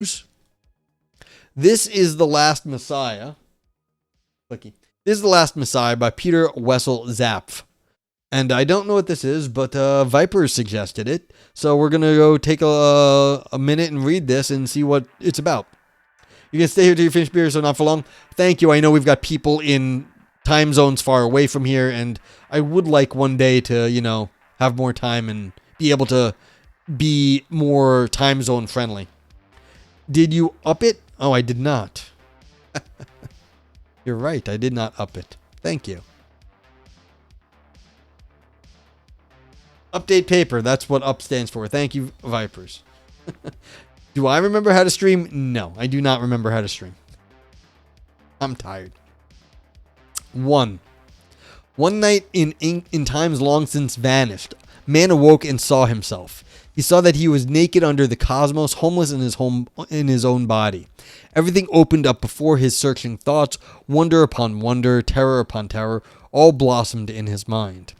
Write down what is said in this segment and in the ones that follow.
This is the Last Messiah. This is the Last Messiah by Peter Wessel Zapffe. And I don't know what this is, but Vipers suggested it. So we're going to go take a minute and read this and see what it's about. You can stay here till you finish beer, so not for long. Thank you. I know we've got people in time zones far away from here, and I would like one day to, have more time and be able to be more time zone friendly. Did you up it? Oh, I did not. You're right. I did not up it. Thank you. Update paper. That's what up stands for. Thank you, Vipers. Do I remember how to stream? No, I do not remember how to stream. I'm tired. One night in times long since vanished, man awoke and saw himself. He saw that he was naked under the cosmos, homeless in his own body. Everything opened up before his searching thoughts, wonder upon wonder, terror upon terror, all blossomed in his mind.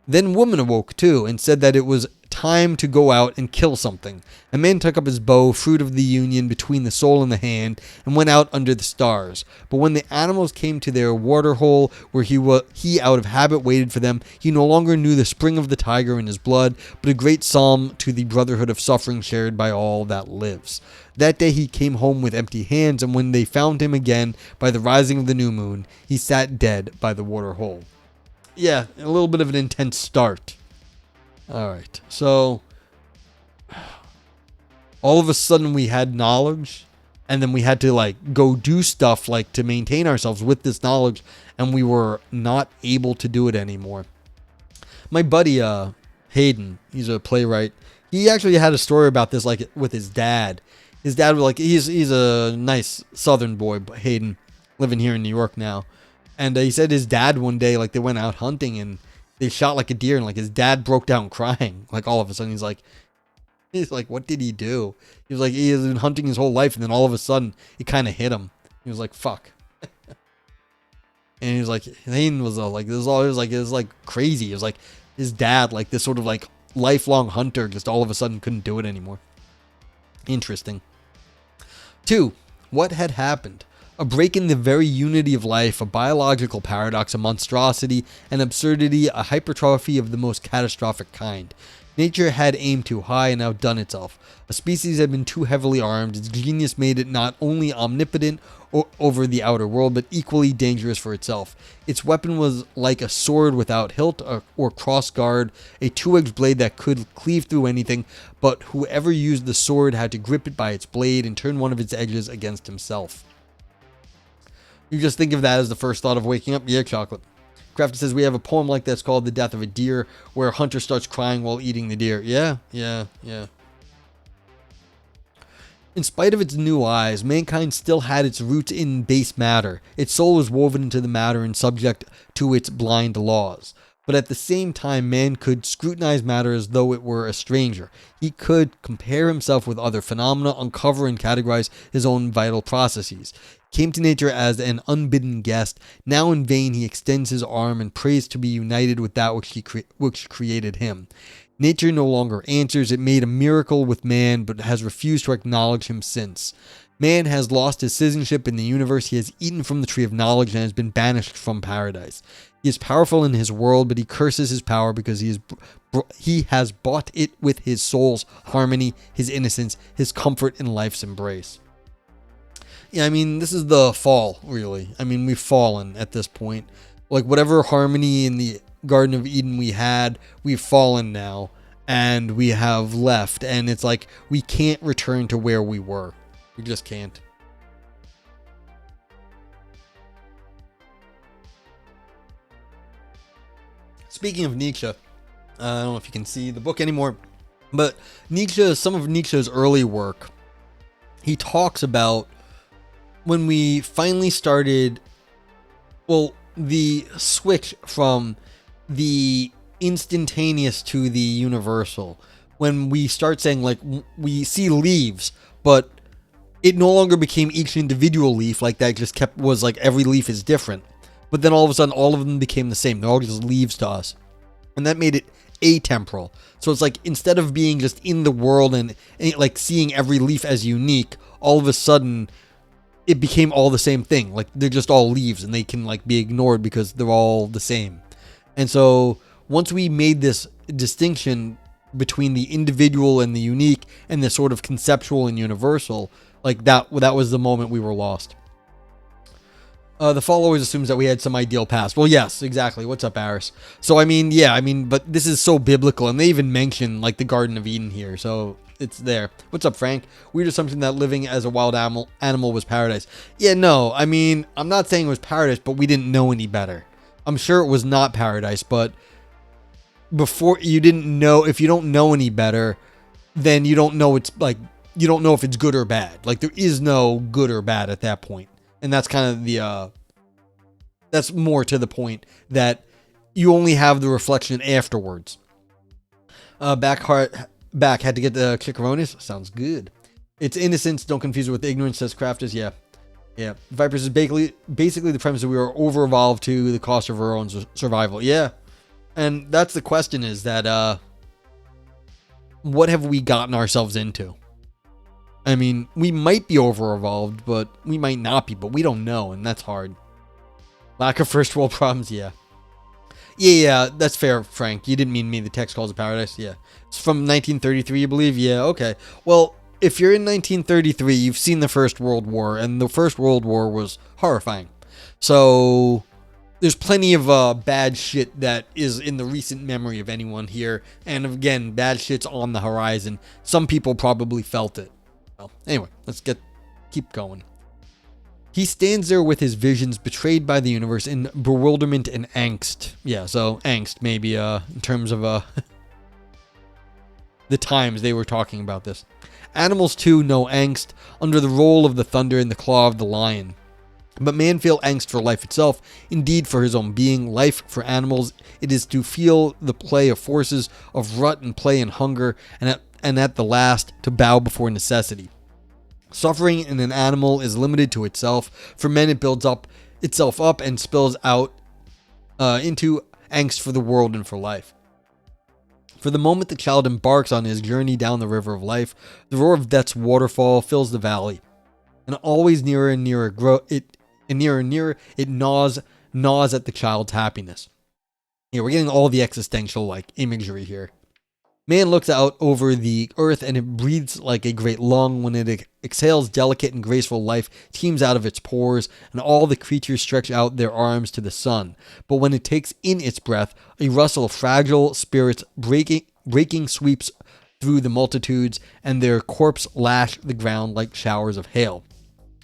Then woman awoke too, and said that it was time to go out and kill something. A man took up his bow, fruit of the union between the soul and the hand, and went out under the stars. But when the animals came to their water hole, where he out of habit waited for them, he no longer knew the spring of the tiger in his blood, but a great psalm to the brotherhood of suffering shared by all that lives. That day he came home with empty hands, and when they found him again by the rising of the new moon, he sat dead by the water hole. Yeah, a little bit of an intense start. Alright, so all of a sudden we had knowledge, and then we had to go do stuff to maintain ourselves with this knowledge, and we were not able to do it anymore. My buddy Hayden, he's a playwright, he actually had a story about this with his dad. His dad was he's a nice southern boy, Hayden, living here in New York now. And he said his dad one day, they went out hunting and they shot a deer, and his dad broke down crying. All of a sudden he's like, what did he do? He was he has been hunting his whole life, and then all of a sudden it kind of hit him. He was like, fuck. And he was like, Hayden was it was crazy. It was his dad, this sort of lifelong hunter, just all of a sudden couldn't do it anymore. Interesting. 2. What had happened? A break in the very unity of life, a biological paradox, a monstrosity, an absurdity, a hypertrophy of the most catastrophic kind. Nature had aimed too high and outdone itself. A species had been too heavily armed. Its genius made it not only omnipotent over the outer world, but equally dangerous for itself. Its weapon was like a sword without hilt or cross guard, a two-edged blade that could cleave through anything, but whoever used the sword had to grip it by its blade and turn one of its edges against himself. You just think of that as the first thought of waking up. Yeah, chocolate. Crafton says we have a poem like that's called The Death of a Deer, where a hunter starts crying while eating the deer. Yeah. In spite of its new eyes, mankind still had its roots in base matter. Its soul was woven into the matter and subject to its blind laws. But at the same time, man could scrutinize matter as though it were a stranger. He could compare himself with other phenomena, uncover and categorize his own vital processes. Came to nature as an unbidden guest. Now in vain he extends his arm and prays to be united with that which created him. Nature no longer answers. It made a miracle with man, but has refused to acknowledge him since. Man has lost his citizenship in the universe. He has eaten from the tree of knowledge and has been banished from paradise. He is powerful in his world, but he curses his power because he has bought it with his soul's harmony, his innocence, his comfort in life's embrace. Yeah, this is the fall, really. We've fallen at this point. Whatever harmony in the Garden of Eden we had, we've fallen now, and we have left, and it's we can't return to where we were. We just can't. Speaking of Nietzsche, I don't know if you can see the book anymore, but some of Nietzsche's early work, he talks about when we finally started, the switch from the instantaneous to the universal. When we start saying, we see leaves, but it no longer became each individual leaf that just was every leaf is different. But then all of a sudden, all of them became the same. They're all just leaves to us. And that made it atemporal. So it's like instead of being just in the world and like seeing every leaf as unique, all of a sudden it became all the same thing. Like they're just all leaves and they can like be ignored because they're all the same. And so once we made this distinction between the individual and the unique and the sort of conceptual and universal, like that was the moment we were lost. The fall always assumes that we had some ideal past. Well, yes, exactly. What's up, Aris? So, but this is so biblical, and they even mention, like, the Garden of Eden here, so it's there. What's up, Frank? Weird assumption that living as a wild animal was paradise. Yeah, no, I'm not saying it was paradise, but we didn't know any better. I'm sure it was not paradise, but before, you didn't know, if you don't know any better, then you don't know you don't know if it's good or bad. Like, there is no good or bad at that point. And that's kind of that's more to the point, that you only have the reflection afterwards. Back had to get the Chicoronis. Sounds good. It's innocence. Don't confuse it with ignorance, says Crafters. Yeah. Vipers is basically the premise that we are over-evolved to the cost of our own survival. Yeah. And that's the question, is that, what have we gotten ourselves into? We might be over-evolved, but we might not be, but we don't know, and that's hard. Lack of first world problems, yeah. Yeah, that's fair, Frank. You didn't mean me. The text calls it paradise, yeah. It's from 1933, you believe? Yeah, okay. Well, if you're in 1933, you've seen the First World War, and the First World War was horrifying. So there's plenty of bad shit that is in the recent memory of anyone here, and again, bad shit's on the horizon. Some people probably felt it. Well, anyway, let's keep going. He stands there with his visions betrayed by the universe in bewilderment and angst. Yeah, so angst, maybe, in terms of the times they were talking about this. Animals, too, know angst under the roll of the thunder and the claw of the lion. But man feel angst for life itself, indeed for his own being. Life for animals, it is to feel the play of forces of rut and play and hunger, and at the last, to bow before necessity. Suffering in an animal is limited to itself. For men, it builds itself up and spills out into angst for the world and for life. For the moment the child embarks on his journey down the river of life, the roar of death's waterfall fills the valley, and always nearer and nearer it gnaws at the child's happiness. Yeah, we're getting all the existential imagery here. Man looks out over the earth, and it breathes like a great lung. When it exhales, delicate and graceful life teems out of its pores, and all the creatures stretch out their arms to the sun. But when it takes in its breath, a rustle of fragile spirits breaking sweeps through the multitudes, and their corpse lash the ground like showers of hail.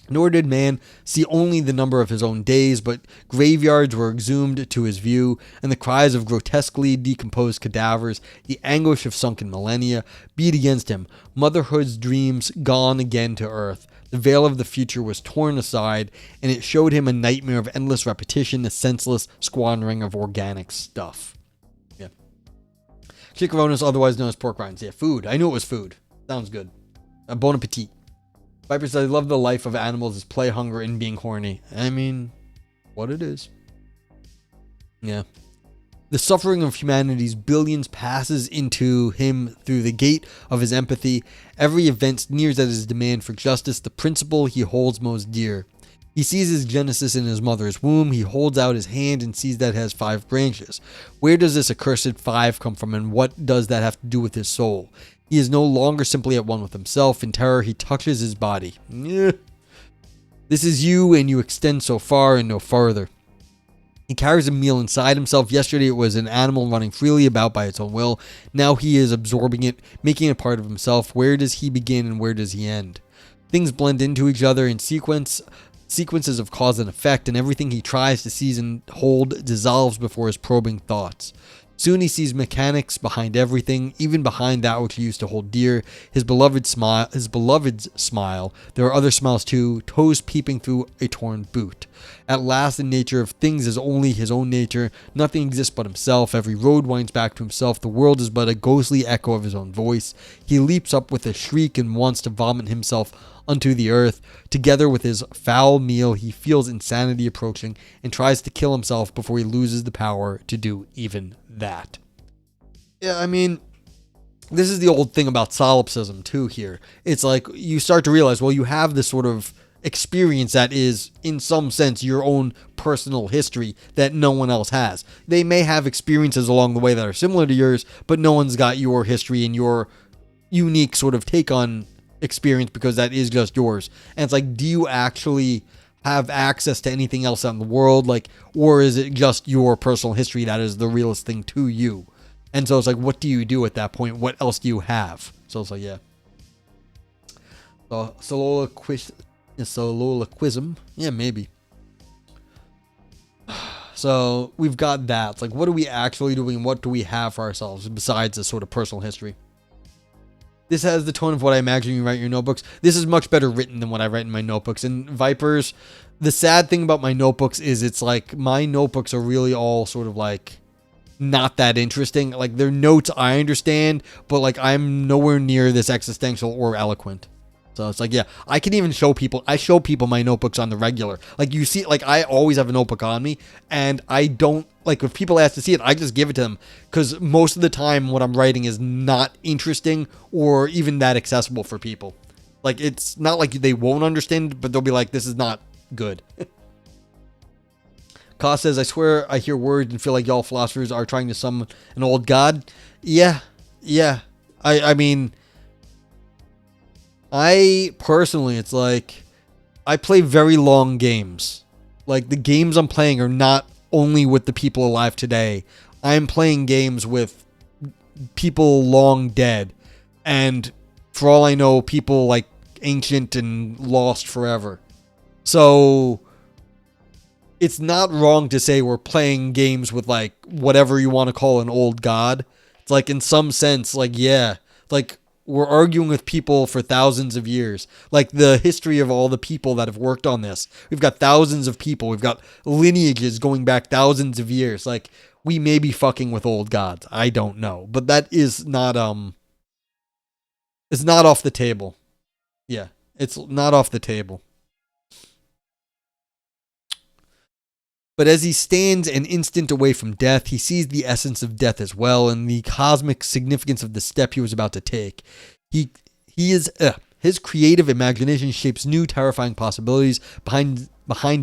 Nor did man see only the number of his own days, but graveyards were exhumed to his view, and the cries of grotesquely decomposed cadavers, the anguish of sunken millennia, beat against him. Motherhood's dreams gone again to earth. The veil of the future was torn aside, and it showed him a nightmare of endless repetition, a senseless squandering of organic stuff. Yeah. Chicoronis, otherwise known as pork rinds. Yeah, food. I knew it was food. Sounds good. Bon appetit. Viper says, I love the life of animals is play, hunger, and being horny. What it is. Yeah. The suffering of humanity's billions passes into him through the gate of his empathy. Every event sneers at his demand for justice, the principle he holds most dear. He sees his genesis in his mother's womb. He holds out his hand and sees that it has 5 branches. Where does this accursed 5 come from, and what does that have to do with his soul? He is no longer simply at one with himself. In terror, he touches his body. This is you, and you extend so far and no farther. He carries a meal inside himself. Yesterday, it was an animal running freely about by its own will. Now he is absorbing it, making it part of himself. Where does he begin and where does he end? Things blend into each other in sequences of cause and effect, and everything he tries to seize and hold dissolves before his probing thoughts. Soon he sees mechanics behind everything, even behind that which he used to hold dear. His beloved's smile. There are other smiles too, toes peeping through a torn boot. At last, the nature of things is only his own nature. Nothing exists but himself. Every road winds back to himself. The world is but a ghostly echo of his own voice. He leaps up with a shriek and wants to vomit himself unto the earth. Together with his foul meal, he feels insanity approaching and tries to kill himself before he loses the power to do even that. Yeah, I mean, this is the old thing about solipsism too here. It's like you start to realize, well, you have this sort of experience that is, in some sense, your own personal history that no one else has. They may have experiences along the way that are similar to yours, but no one's got your history and your unique sort of take on experience because that is just yours. And it's like, do you actually have access to anything else out in the world? Like, or is it just your personal history that is the realest thing to you? And so it's like, what do you do at that point? What else do you have? So it's like, yeah. So soliloquism. Yeah, maybe. So we've got that. It's like, what are we actually doing? What do we have for ourselves besides this sort of personal history? This has the tone of what I imagine you write in your notebooks. This is much better written than what I write in my notebooks. And Vipers, the sad thing about my notebooks is it's like my notebooks are really all sort of like not that interesting. Like, they're notes I understand, but like I'm nowhere near this existential or eloquent. So it's like, yeah, I can even show people. I show people my notebooks on the regular. Like, you see, like I always have a notebook on me, and I don't, like, if people ask to see it, I just give it to them because most of the time what I'm writing is not interesting or even that accessible for people. Like, it's not like they won't understand, but they'll be like, this is not good. Koss says, I swear I hear words and feel like y'all philosophers are trying to summon an old god. Yeah. I mean, I personally, it's like, I play very long games. Like, the games I'm playing are not only with the people alive today. I'm playing games with people long dead. And for all I know, people like ancient and lost forever. So it's not wrong to say we're playing games with, like, whatever you want to call an old god. It's like, in some sense, like, yeah, like, we're arguing with people for thousands of years. Like, the history of all the people that have worked on this. We've got thousands of people. We've got lineages going back thousands of years. Like, we may be fucking with old gods. I don't know. But that is not, it's not off the table. Yeah, it's not off the table. But as he stands an instant away from death, he sees the essence of death as well and the cosmic significance of the step he was about to take. His creative imagination shapes new terrifying possibilities behind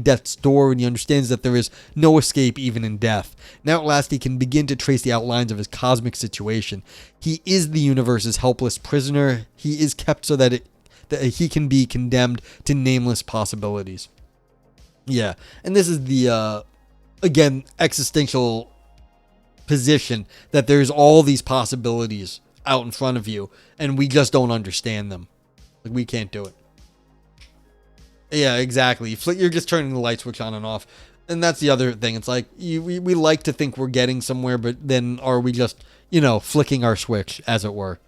death's door, and he understands that there is no escape even in death. Now at last he can begin to trace the outlines of his cosmic situation. He is the universe's helpless prisoner. He is kept so that he can be condemned to nameless possibilities. Yeah, and this is the, again, existential position that there's all these possibilities out in front of you, and we just don't understand them. Like, we can't do it. Yeah, exactly. You're just turning the light switch on and off, and that's the other thing. It's like, we like to think we're getting somewhere, but then are we just, flicking our switch, as it were?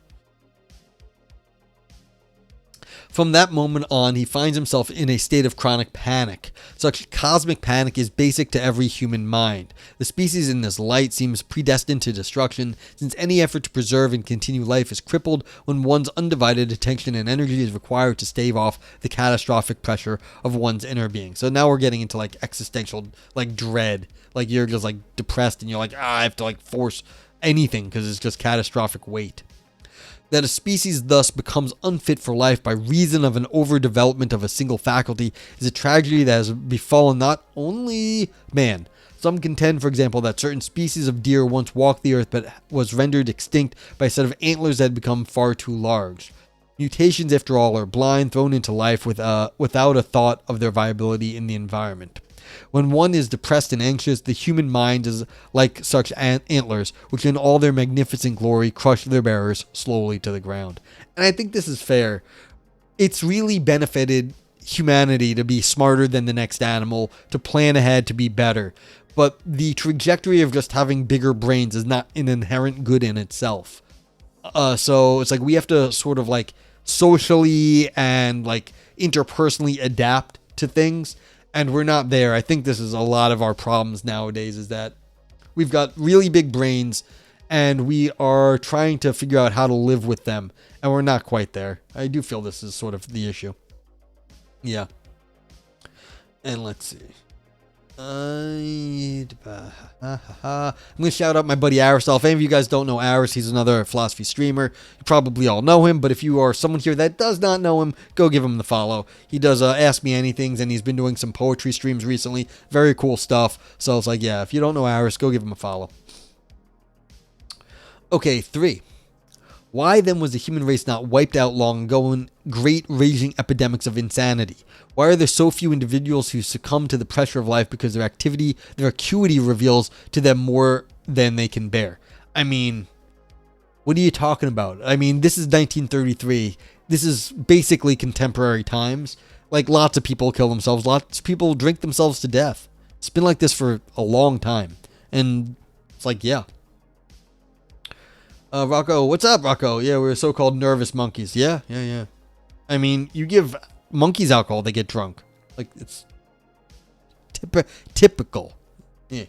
From that moment on, he finds himself in a state of chronic panic. Such cosmic panic is basic to every human mind. The species in this light seems predestined to destruction, since any effort to preserve and continue life is crippled when one's undivided attention and energy is required to stave off the catastrophic pressure of one's inner being. So now we're getting into, like, existential, like, dread. Like, you're just, like, depressed and you're like, I have to, like, force anything because it's just catastrophic weight. That a species thus becomes unfit for life by reason of an overdevelopment of a single faculty is a tragedy that has befallen not only man. Some contend, for example, that certain species of deer once walked the earth but was rendered extinct by a set of antlers that had become far too large. Mutations, after all, are blind, thrown into life without a thought of their viability in the environment. When one is depressed and anxious, the human mind is like such antlers, which in all their magnificent glory crush their bearers slowly to the ground. And I think this is fair. It's really benefited humanity to be smarter than the next animal, to plan ahead, to be better. But the trajectory of just having bigger brains is not an inherent good in itself. So it's like we have to sort of like socially and like interpersonally adapt to things. And we're not there. I think this is a lot of our problems nowadays, is that we've got really big brains and we are trying to figure out how to live with them. And we're not quite there. I do feel this is sort of the issue. Yeah. And let's see. I'm gonna shout out my buddy Arisol. If any of you guys don't know Aris, he's another philosophy streamer. You probably all know him, but if you are someone here that does not know him, go give him the follow. He does Ask Me Anythings, and he's been doing some poetry streams recently. Very cool stuff. So it's like, yeah, if you don't know Aris, go give him a follow. Okay, 3. Why then was the human race not wiped out long ago in great raging epidemics of insanity? Why are there so few individuals who succumb to the pressure of life because their acuity reveals to them more than they can bear? I mean, what are you talking about? I mean, this is 1933. This is basically contemporary times. Like, lots of people kill themselves. Lots of people drink themselves to death. It's been like this for a long time. And it's like, yeah. Rocco, what's up, Rocco? Yeah, we're so-called nervous monkeys. Yeah. I mean, you give monkeys alcohol, they get drunk. Like, it's typical. Yeah.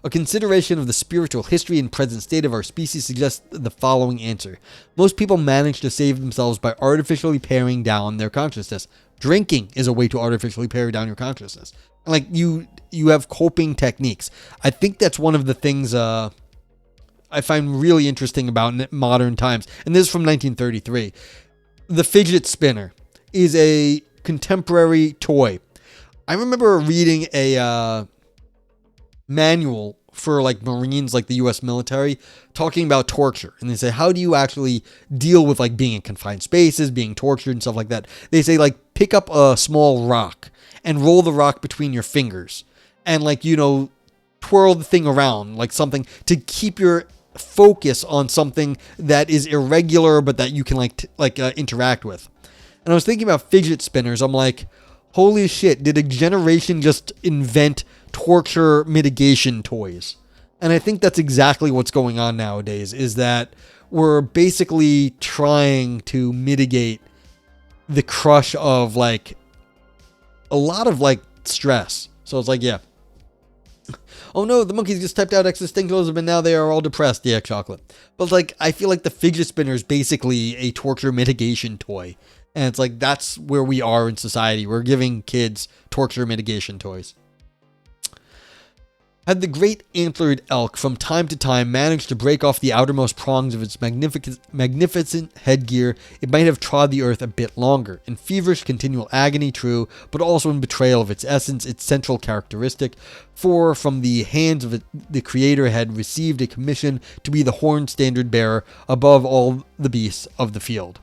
A consideration of the spiritual history and present state of our species suggests the following answer. Most people manage to save themselves by artificially paring down their consciousness. Drinking is a way to artificially pare down your consciousness. Like, you have coping techniques. I think that's one of the things, I find really interesting about modern times. And this is from 1933. The fidget spinner is a contemporary toy. I remember reading a manual for like Marines, like the US military, talking about torture. And they say, how do you actually deal with like being in confined spaces, being tortured and stuff like that? They say, like, pick up a small rock and roll the rock between your fingers and, like, you know, twirl the thing around like something to keep your focus on something that is irregular but that you can interact with. And I was thinking about fidget spinners. I'm like, holy shit, did a generation just invent torture mitigation toys? And I think that's exactly what's going on nowadays, is that we're basically trying to mitigate the crush of like a lot of like stress. So it's like, yeah. Oh no, the monkeys just typed out existentialism and now they are all depressed. Yeah, chocolate. But like, I feel like the fidget spinner is basically a torture mitigation toy. And it's like, that's where we are in society. We're giving kids torture mitigation toys. Had the great antlered elk from time to time managed to break off the outermost prongs of its magnificent headgear, it might have trod the earth a bit longer, in feverish continual agony, true, but also in betrayal of its essence, its central characteristic, for from the hands of the Creator had received a commission to be the horned standard bearer above all the beasts of the field.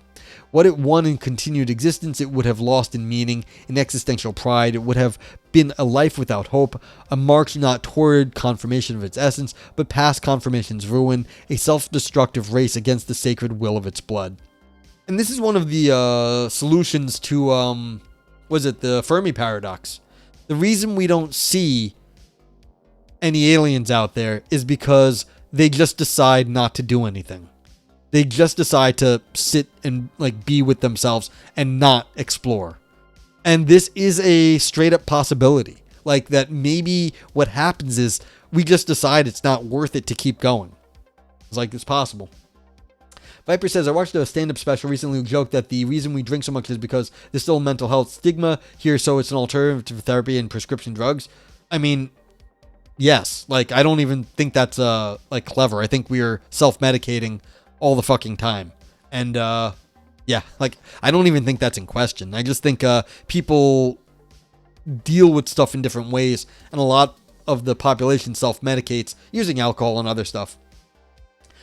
What it won in continued existence, it would have lost in meaning, in existential pride. It would have been a life without hope, a march not toward confirmation of its essence, but past confirmation's ruin, a self-destructive race against the sacred will of its blood. And this is one of the solutions to, the Fermi paradox. The reason we don't see any aliens out there is because they just decide not to do anything. They just decide to sit and like be with themselves and not explore. And this is a straight up possibility. Like that maybe what happens is we just decide it's not worth it to keep going. It's like it's possible. Viper says, I watched a stand-up special recently who joked that the reason we drink so much is because there's still mental health stigma here, so it's an alternative to therapy and prescription drugs. I mean, yes. Like, I don't even think that's like clever. I think we are self-medicating all the fucking time. And, yeah, like, I don't even think that's in question. I just think, people deal with stuff in different ways, and a lot of the population self-medicates using alcohol and other stuff.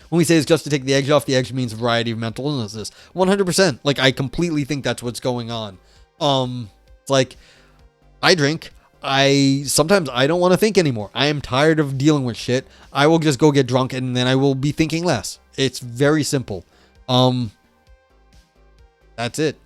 When we say it's just to take the edge off, the edge means a variety of mental illnesses. 100%. Like, I completely think that's what's going on. It's like, I drink. Sometimes I don't want to think anymore. I am tired of dealing with shit. I will just go get drunk and then I will be thinking less. It's very simple. That's it.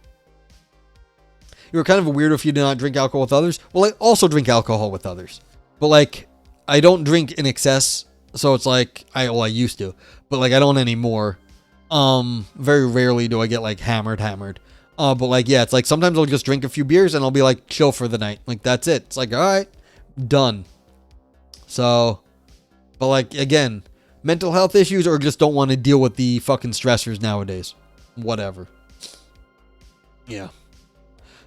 You're kind of a weirdo if you do not drink alcohol with others. Well, I also drink alcohol with others. But like, I don't drink in excess. So it's like, I used to. But like, I don't anymore. Very rarely do I get like hammered. But like, yeah, it's like sometimes I'll just drink a few beers and I'll be like chill for the night. Like, that's it. It's like, all right, done. So, but like, again, mental health issues or just don't want to deal with the fucking stressors nowadays. Whatever. Yeah.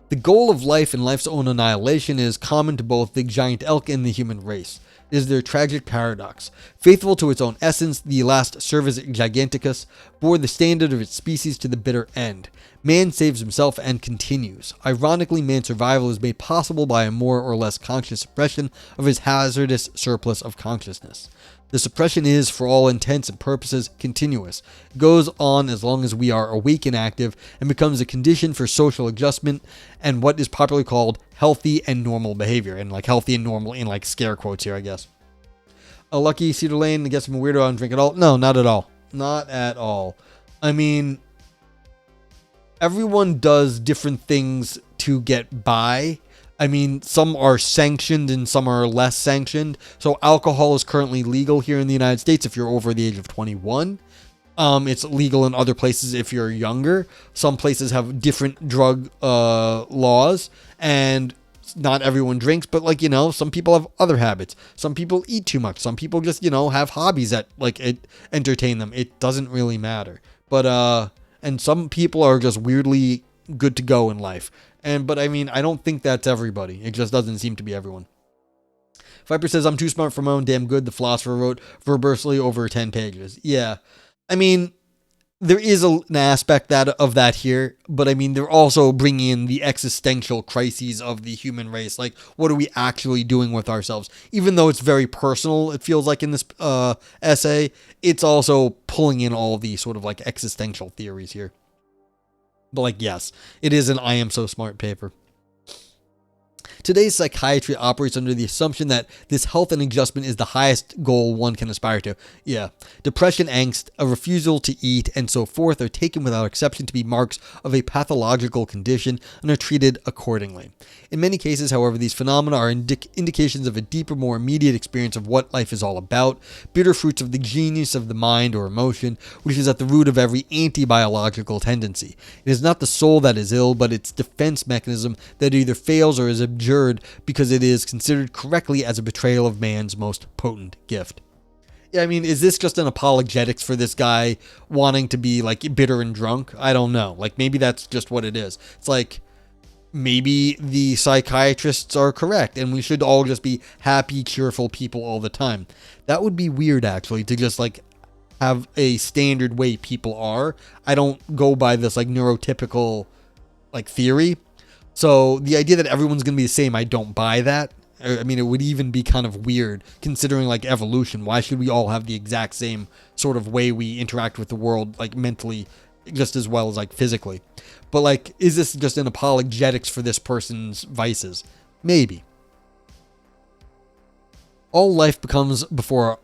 The goal of life and life's own annihilation is common to both the giant elk and the human race. It is their tragic paradox. Faithful to its own essence, the last Cervus giganticus bore the standard of its species to the bitter end. Man saves himself and continues. Ironically, man's survival is made possible by a more or less conscious suppression of his hazardous surplus of consciousness. The suppression is, for all intents and purposes, continuous. It goes on as long as we are awake and active, and becomes a condition for social adjustment and what is popularly called healthy and normal behavior. And like healthy and normal in like scare quotes here, I guess. A lucky Cedar Lane, I guess I'm a weirdo, I don't drink at all. No, not at all. Not at all. I mean, everyone does different things to get by. I mean, some are sanctioned and some are less sanctioned. So alcohol is currently legal here in the United States if you're over the age of 21. It's legal in other places if you're younger. Some places have different drug laws, and not everyone drinks, but like, some people have other habits. Some people eat too much. Some people just, have hobbies that like entertain them. It doesn't really matter. But and some people are just weirdly good to go in life. But I mean, I don't think that's everybody. It just doesn't seem to be everyone. Viper says, I'm too smart for my own damn good. The philosopher wrote verbosely over 10 pages. Yeah. I mean, there is an aspect of that here, but I mean, they're also bringing in the existential crises of the human race. Like, what are we actually doing with ourselves? Even though it's very personal, it feels like in this essay, it's also pulling in all the sort of like existential theories here. But like, yes, it is an I am so smart paper. Today's psychiatry operates under the assumption that this health and adjustment is the highest goal one can aspire to. Yeah. Depression, angst, a refusal to eat, and so forth are taken without exception to be marks of a pathological condition and are treated accordingly. In many cases, however, these phenomena are indications of a deeper, more immediate experience of what life is all about, bitter fruits of the genius of the mind or emotion, which is at the root of every anti-biological tendency. It is not the soul that is ill, but its defense mechanism that either fails or is abjured because it is considered correctly as a betrayal of man's most potent gift. Yeah, I mean, is this just an apologetics for this guy wanting to be like bitter and drunk? I don't know. Like, maybe that's just what it is. It's like, maybe the psychiatrists are correct and we should all just be happy, cheerful people all the time. That would be weird, actually, to just like have a standard way people are. I don't go by this like neurotypical like theory. So the idea that everyone's going to be the same, I don't buy that. I mean, it would even be kind of weird considering like evolution. Why should we all have the exact same sort of way we interact with the world, like mentally, just as well as like physically? But like, is this just an apologetics for this person's vices? Maybe. All life before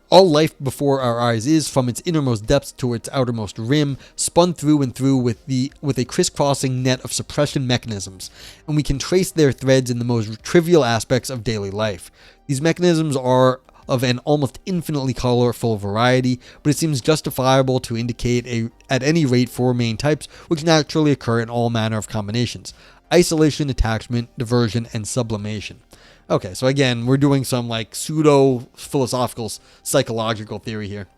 our eyes is, from its innermost depths to its outermost rim, spun through and through with a crisscrossing net of suppression mechanisms, and we can trace their threads in the most trivial aspects of daily life. These mechanisms are of an almost infinitely colorful variety, but it seems justifiable to indicate at any rate four main types, which naturally occur in all manner of combinations: isolation, attachment, diversion, and sublimation. Okay, so again, we're doing some like pseudo-philosophical psychological theory here.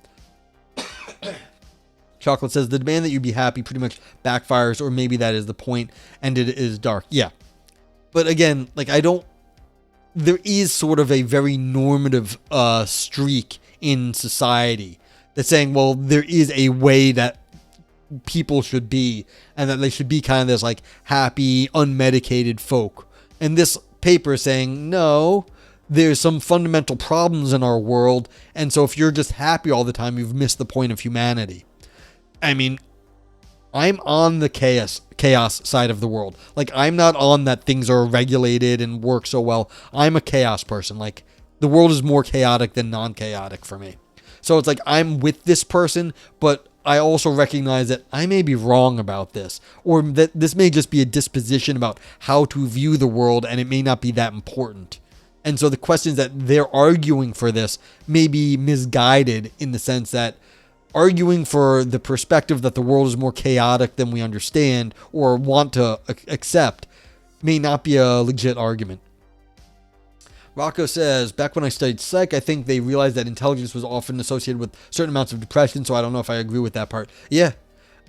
Chocolate says, the demand that you be happy pretty much backfires, or maybe that is the point, and it is dark. Yeah. But again, like there is sort of a very normative streak in society that's saying, well, there is a way that people should be, and that they should be kind of this like happy, unmedicated folk. And this paper saying, no, there's some fundamental problems in our world, and so if you're just happy all the time, you've missed the point of humanity. I mean, I'm on the chaos side of the world. Like, I'm not on that things are regulated and work so well. I'm a chaos person. Like, the world is more chaotic than non-chaotic for me. So it's like, I'm with this person, but I also recognize that I may be wrong about this, or that this may just be a disposition about how to view the world, and it may not be that important. And so the questions that they're arguing for this may be misguided, in the sense that arguing for the perspective that the world is more chaotic than we understand or want to accept may not be a legit argument. Rocco says, back when I studied psych, I think they realized that intelligence was often associated with certain amounts of depression, so I don't know if I agree with that part. Yeah.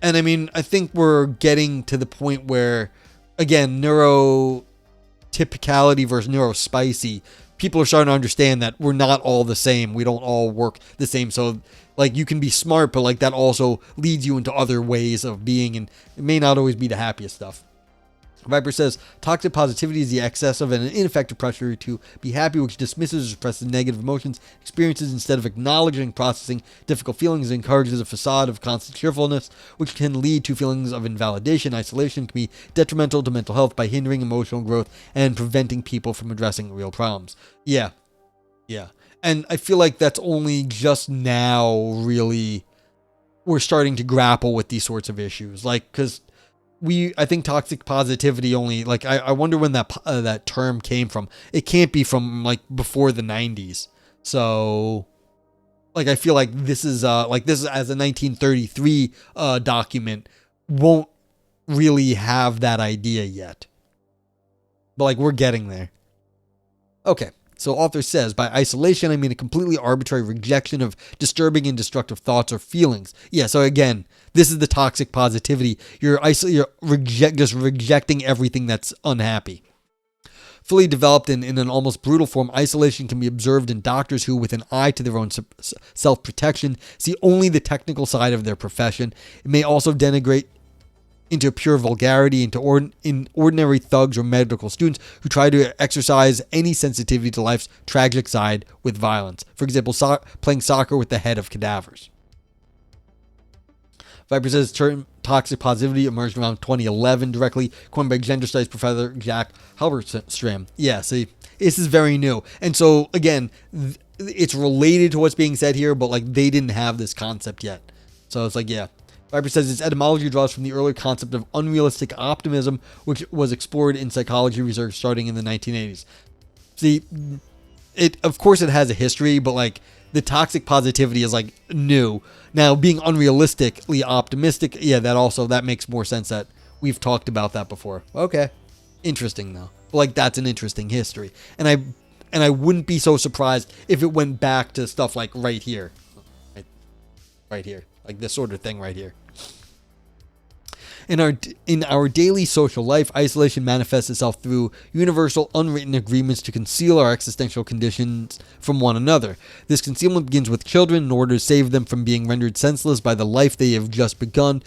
And I mean, I think we're getting to the point where again, neurotypicality versus neurospicy. People are starting to understand that we're not all the same. We don't all work the same. So, like, you can be smart, but, like, that also leads you into other ways of being, and it may not always be the happiest stuff. Viper says, toxic positivity is the excess of an ineffective pressure to be happy, which dismisses or suppresses negative emotions, experiences instead of acknowledging and processing difficult feelings, and encourages a facade of constant cheerfulness, which can lead to feelings of invalidation. Isolation can be detrimental to mental health by hindering emotional growth and preventing people from addressing real problems. Yeah. And I feel like that's only just now really we're starting to grapple with these sorts of issues. Like, because I think toxic positivity only, like, I wonder when that term came from. It can't be from, like, before the 90s. So, like, I feel like this is as a 1933 document won't really have that idea yet. But, like, we're getting there. Okay. So author says, by isolation, I mean a completely arbitrary rejection of disturbing and destructive thoughts or feelings. Yeah, so again, this is the toxic positivity. You're just rejecting everything that's unhappy. Fully developed in an almost brutal form, isolation can be observed in doctors who, with an eye to their own self-protection, see only the technical side of their profession. It may also denigrate into pure vulgarity, in ordinary thugs or medical students who try to exercise any sensitivity to life's tragic side with violence. For example, playing soccer with the head of cadavers. Viper says term toxic positivity emerged around 2011, directly coined by gender studies professor Jack Halberstram. Yeah, see, this is very new. And so, again, it's related to what's being said here, but, like, they didn't have this concept yet. So it's like, yeah. Viper says its etymology draws from the earlier concept of unrealistic optimism, which was explored in psychology research starting in the 1980s. See, of course it has a history, but, like, the toxic positivity is, like, new. Now, being unrealistically optimistic, yeah, that makes more sense. That we've talked about that before. Okay, interesting though. But, like, that's an interesting history, and I wouldn't be so surprised if it went back to stuff like right here, like this sort of thing right here. In our daily social life, isolation manifests itself through universal unwritten agreements to conceal our existential conditions from one another. This concealment begins with children in order to save them from being rendered senseless by the life they have just begun,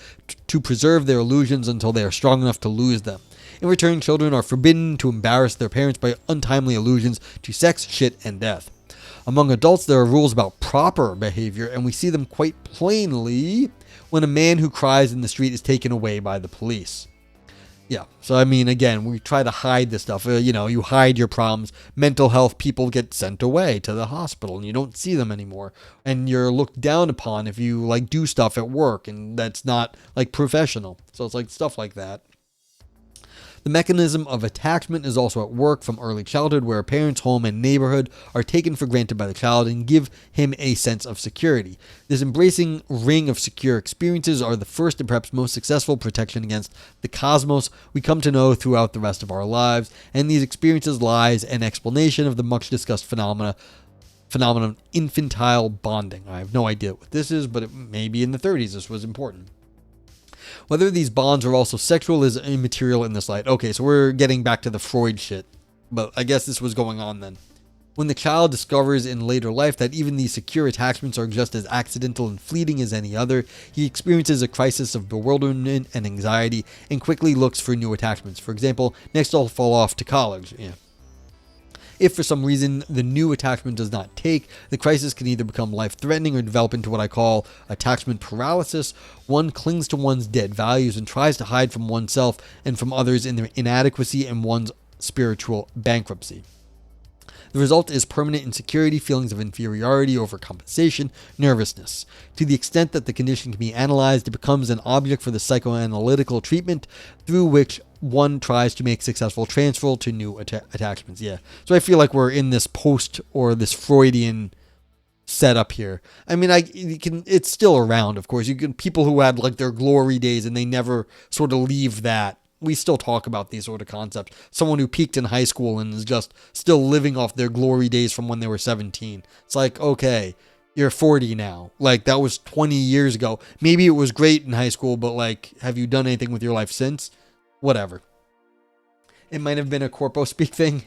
to preserve their illusions until they are strong enough to lose them. In return, children are forbidden to embarrass their parents by untimely allusions to sex, shit, and death. Among adults, there are rules about proper behavior, and we see them quite plainly when a man who cries in the street is taken away by the police. Yeah, so I mean, again, we try to hide this stuff. You hide your problems. Mental health people get sent away to the hospital, and you don't see them anymore. And you're looked down upon if you, like, do stuff at work, and that's not, like, professional. So it's like stuff like that. The mechanism of attachment is also at work from early childhood, where a parent's home and neighborhood are taken for granted by the child and give him a sense of security. This embracing ring of secure experiences are the first and perhaps most successful protection against the cosmos we come to know throughout the rest of our lives, and these experiences lies an explanation of the much discussed phenomenon of infantile bonding. I have no idea what this is, but it may be in the 30s this was important. Whether these bonds are also sexual is immaterial in this light. Okay, so we're getting back to the Freud shit, but I guess this was going on then. When the child discovers in later life that even these secure attachments are just as accidental and fleeting as any other, he experiences a crisis of bewilderment and anxiety and quickly looks for new attachments. For example, next I'll fall off to college. Yeah. If for some reason the new attachment does not take, the crisis can either become life-threatening or develop into what I call attachment paralysis. One clings to one's dead values and tries to hide from oneself and from others in their inadequacy and one's spiritual bankruptcy. The result is permanent insecurity, feelings of inferiority, overcompensation, nervousness. To the extent that the condition can be analyzed, it becomes an object for the psychoanalytical treatment through which one tries to make successful transfer to new attachments. Yeah. So I feel like we're in this post or this Freudian setup here. I mean, it's still around, of course. You can people who had, like, their glory days and they never sort of leave that. We still talk about these sort of concepts. Someone who peaked in high school and is just still living off their glory days from when they were 17. It's like, okay, you're 40 now. Like, that was 20 years ago. Maybe it was great in high school, but, like, have you done anything with your life since? Whatever. It might have been a corpo speak thing.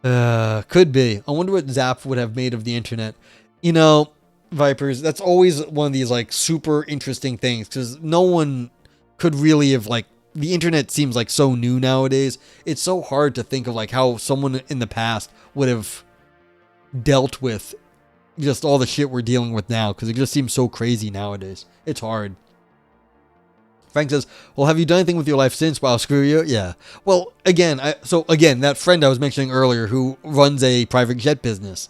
Could be. I wonder what Zapffe would have made of the internet. You know, Vipers, that's always one of these like super interesting things because no one could really have like, the internet seems like so new nowadays. It's so hard to think of like how someone in the past would have dealt with just all the shit we're dealing with now because it just seems so crazy nowadays. It's hard. Frank says, well, have you done anything with your life since? Wow, screw you. Yeah. Well, again, that friend I was mentioning earlier who runs a private jet business.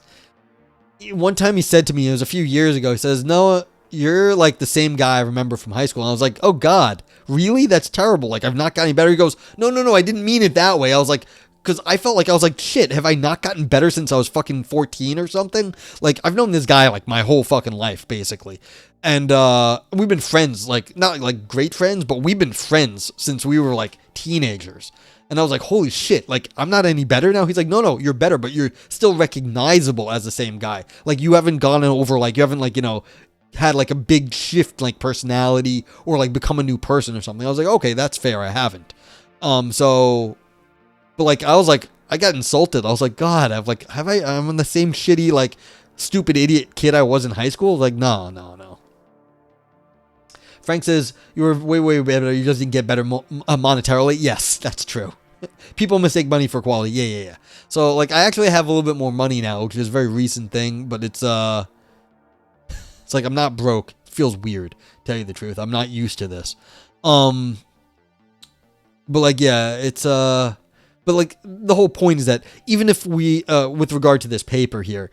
One time he said to me, it was a few years ago, he says, Noah, you're like the same guy I remember from high school. And I was like, oh God, really? That's terrible. Like, I've not gotten any better. He goes, no, I didn't mean it that way. I was like, because I felt like I was like, shit, have I not gotten better since I was fucking 14 or something? Like, I've known this guy like my whole fucking life, basically. And we've been friends, like, not like great friends, but we've been friends since we were like teenagers. And I was like, holy shit, like, I'm not any better now? He's like, no, you're better, but you're still recognizable as the same guy. Like, you haven't gone over, like, you haven't, like, you know, had like a big shift, like personality or like become a new person or something. I was like, okay, that's fair. I haven't. But like, I was like, I got insulted. I was like, God, I'm the same shitty, like, stupid idiot kid I was in high school. Like, no. Frank says, you were way better. You just didn't get better monetarily. Yes, that's true. People mistake money for quality. Yeah. So, like, I actually have a little bit more money now, which is a very recent thing, but it's like I'm not broke. It feels weird, to tell you the truth. I'm not used to this. But like, yeah, it's but like the whole point is that even if we with regard to this paper here,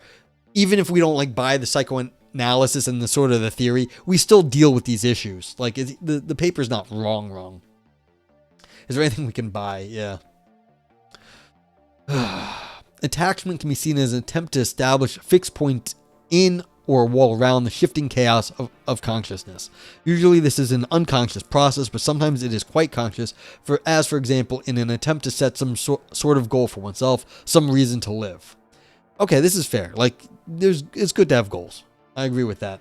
even if we don't like buy the psychoanalysis and the sort of the theory, we still deal with these issues. Like the paper's not wrong. Is there anything we can buy? Yeah. Attachment can be seen as an attempt to establish a fixed point in or a wall around the shifting chaos of consciousness. Usually this is an unconscious process, but sometimes it is quite conscious, for example, in an attempt to set some sort of goal for oneself, some reason to live. Okay, this is fair. Like, it's good to have goals. I agree with that.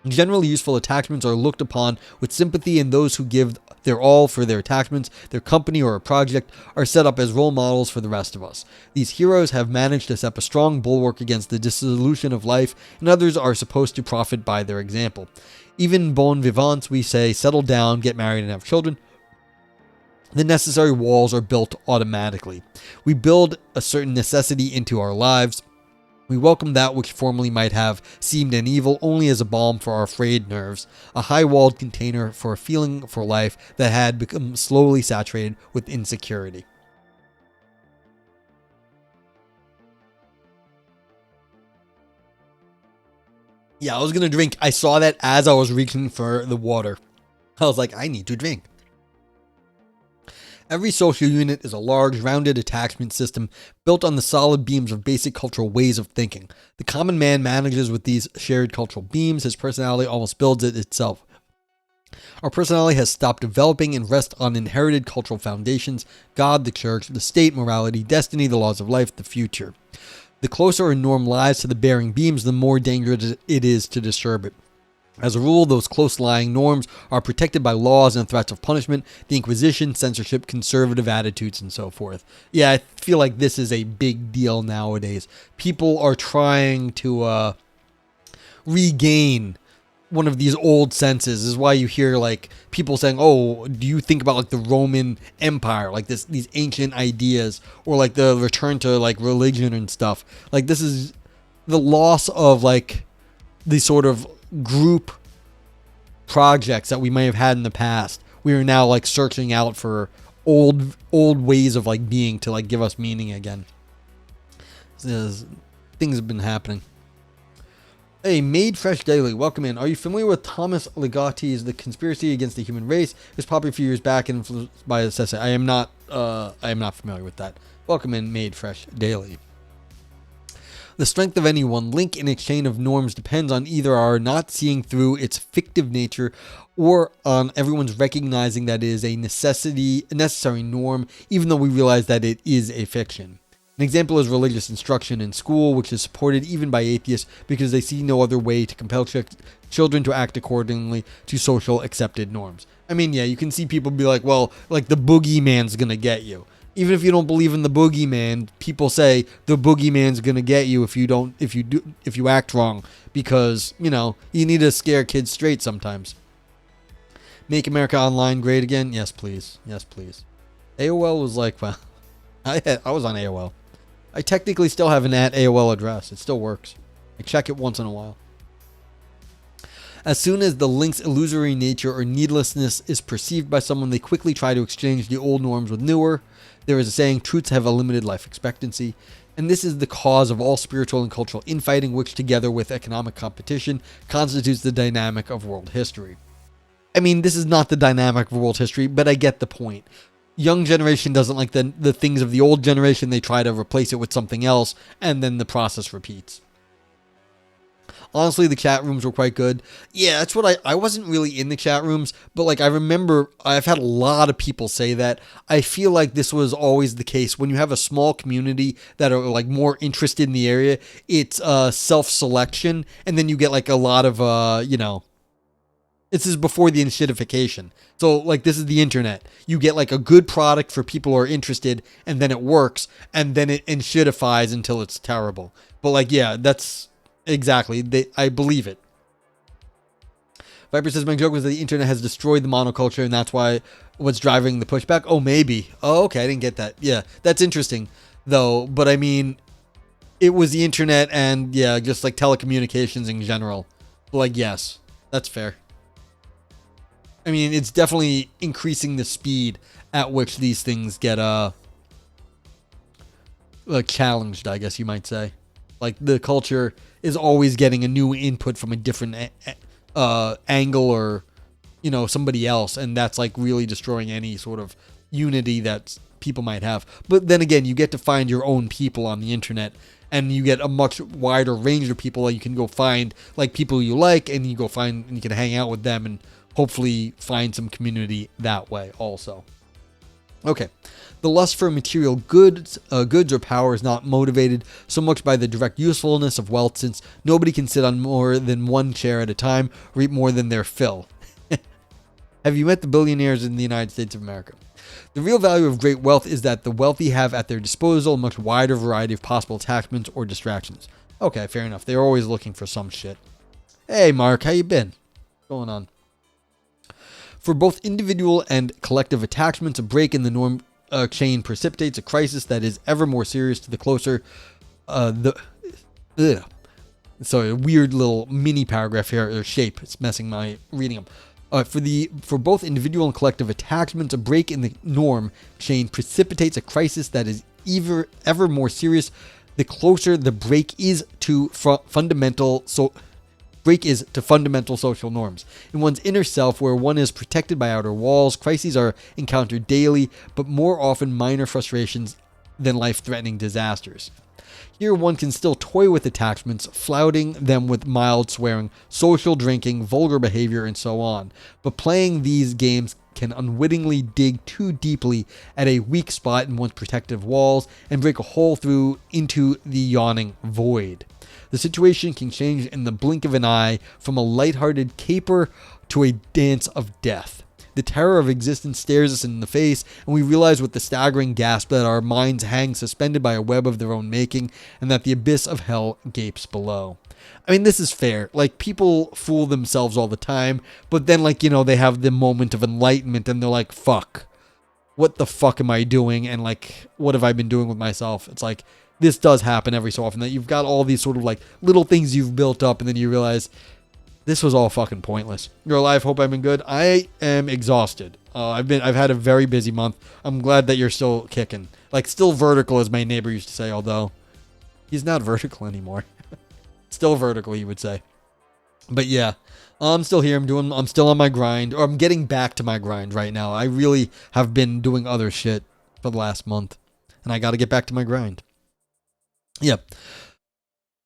Generally useful attachments are looked upon with sympathy, and those who give their all for their attachments, their company, or a project are set up as role models for the rest of us. These heroes have managed to set up a strong bulwark against the dissolution of life, and others are supposed to profit by their example. Even bon vivants, we say, settle down, get married, and have children. The necessary walls are built automatically. We build a certain necessity into our lives. We welcome that which formerly might have seemed an evil only as a balm for our frayed nerves, a high-walled container for a feeling for life that had become slowly saturated with insecurity. Yeah, I was going to drink. I saw that as I was reaching for the water. I was like, I need to drink. Every social unit is a large, rounded attachment system built on the solid beams of basic cultural ways of thinking. The common man manages with these shared cultural beams. His personality almost builds it itself. Our personality has stopped developing and rests on inherited cultural foundations: God, the church, the state, morality, destiny, the laws of life, the future. The closer a norm lies to the bearing beams, the more dangerous it is to disturb it. As a rule, those close-lying norms are protected by laws and threats of punishment, the Inquisition, censorship, conservative attitudes, and so forth. Yeah, I feel like this is a big deal nowadays. People are trying to regain one of these old senses. This is why you hear like people saying, oh, do you think about like the Roman Empire, like these ancient ideas, or like the return to like religion and stuff. Like this is the loss of like the sort of group projects that we may have had in the past. We are now like searching out for old ways of like being to like give us meaning again. Things have been happening. Hey, Made Fresh Daily, welcome in. Are you familiar with Thomas Ligotti's The Conspiracy Against the Human Race? It was popular a few years back and influenced by this essay. I am not familiar with that. Welcome in, Made Fresh Daily. The strength of any one link in a chain of norms depends on either our not seeing through its fictive nature or on everyone's recognizing that it is a necessary norm, even though we realize that it is a fiction. An example is religious instruction in school, which is supported even by atheists because they see no other way to compel children to act accordingly to social accepted norms. I mean, yeah, you can see people be like, well, like the boogeyman's gonna get you. Even if you don't believe in the boogeyman, people say the boogeyman's gonna get you if you act wrong, because, you need to scare kids straight sometimes. Make America Online great again? Yes, please. Yes, please. AOL was like, well, I was on AOL. I technically still have an @AOL address. It still works. I check it once in a while. As soon as the link's illusory nature or needlessness is perceived by someone, they quickly try to exchange the old norms with newer. There is a saying, truths have a limited life expectancy. And this is the cause of all spiritual and cultural infighting, which together with economic competition constitutes the dynamic of world history. I mean, this is not the dynamic of world history, but I get the point. Young generation doesn't like the things of the old generation. They try to replace it with something else, and then the process repeats. Honestly, the chat rooms were quite good. Yeah, that's what I wasn't really in the chat rooms, but like I remember I've had a lot of people say that. I feel like this was always the case. When you have a small community that are like more interested in the area, it's self-selection, and then you get like a lot of, this is before the enshittification. So, like, this is the internet. You get, like, a good product for people who are interested, and then it works, and then it enshittifies until it's terrible. But, like, yeah, that's exactly. I believe it. Viper says, my joke was that the internet has destroyed the monoculture, and that's what's driving the pushback. Oh, maybe. Oh, okay, I didn't get that. Yeah, that's interesting, though. But, I mean, it was the internet and, yeah, just, like, telecommunications in general. But, like, yes, that's fair. I mean, it's definitely increasing the speed at which these things get challenged, I guess you might say. Like, the culture is always getting a new input from a different angle or, somebody else. And that's, like, really destroying any sort of unity that people might have. But then again, you get to find your own people on the internet. And you get a much wider range of people that you can go find, like, people you like. And you go find, and you can hang out with them and hopefully find some community that way also. Okay. The lust for material goods or power is not motivated so much by the direct usefulness of wealth, since nobody can sit on more than one chair at a time or eat more than their fill. Have you met the billionaires in the United States of America? The real value of great wealth is that the wealthy have at their disposal a much wider variety of possible attachments or distractions. Okay, fair enough. They're always looking for some shit. Hey, Mark, how you been? What's going on? For both individual and collective attachments, a break in the norm chain precipitates a crisis that is ever more serious to the closer Sorry, a weird little mini paragraph here, or shape. It's messing my reading up. For both individual and collective attachments, a break in the norm chain precipitates a crisis that is ever more serious the closer the break is to fundamental social norms. In one's inner self, where one is protected by outer walls, crises are encountered daily, but more often minor frustrations than life-threatening disasters. Here one can still toy with attachments, flouting them with mild swearing, social drinking, vulgar behavior, and so on. But playing these games can unwittingly dig too deeply at a weak spot in one's protective walls and break a hole through into the yawning void. The situation can change in the blink of an eye, from a lighthearted caper to a dance of death. The terror of existence stares us in the face, and we realize with the staggering gasp that our minds hang suspended by a web of their own making, and that the abyss of hell gapes below. I mean, this is fair. Like, people fool themselves all the time, but then, they have the moment of enlightenment, and they're like, fuck. What the fuck am I doing? And, what have I been doing with myself? It's like, this does happen every so often, that you've got all these sort of, little things you've built up, and then you realize, this was all fucking pointless. You're alive. Hope I've been good. I am exhausted. I've had a very busy month. I'm glad that you're still kicking. Still vertical, as my neighbor used to say, although he's not vertical anymore. Still vertical, he would say. But yeah, I'm still here. I'm still on my grind, or I'm getting back to my grind right now. I really have been doing other shit for the last month, and I got to get back to my grind. Yep.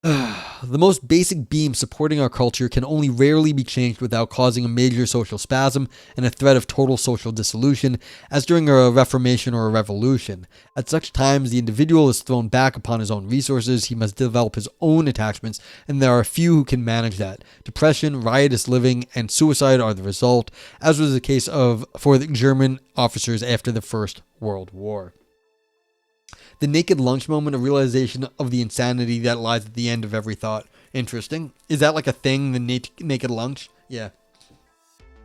The most basic beam supporting our culture can only rarely be changed without causing a major social spasm and a threat of total social dissolution, as during a reformation or a revolution. At such times, the individual is thrown back upon his own resources, he must develop his own attachments, and there are few who can manage that. Depression, riotous living, and suicide are the result, as was the case for the German officers after the First World War. The naked lunch moment, a realization of the insanity that lies at the end of every thought. Interesting. Is that like a thing, the naked lunch? Yeah.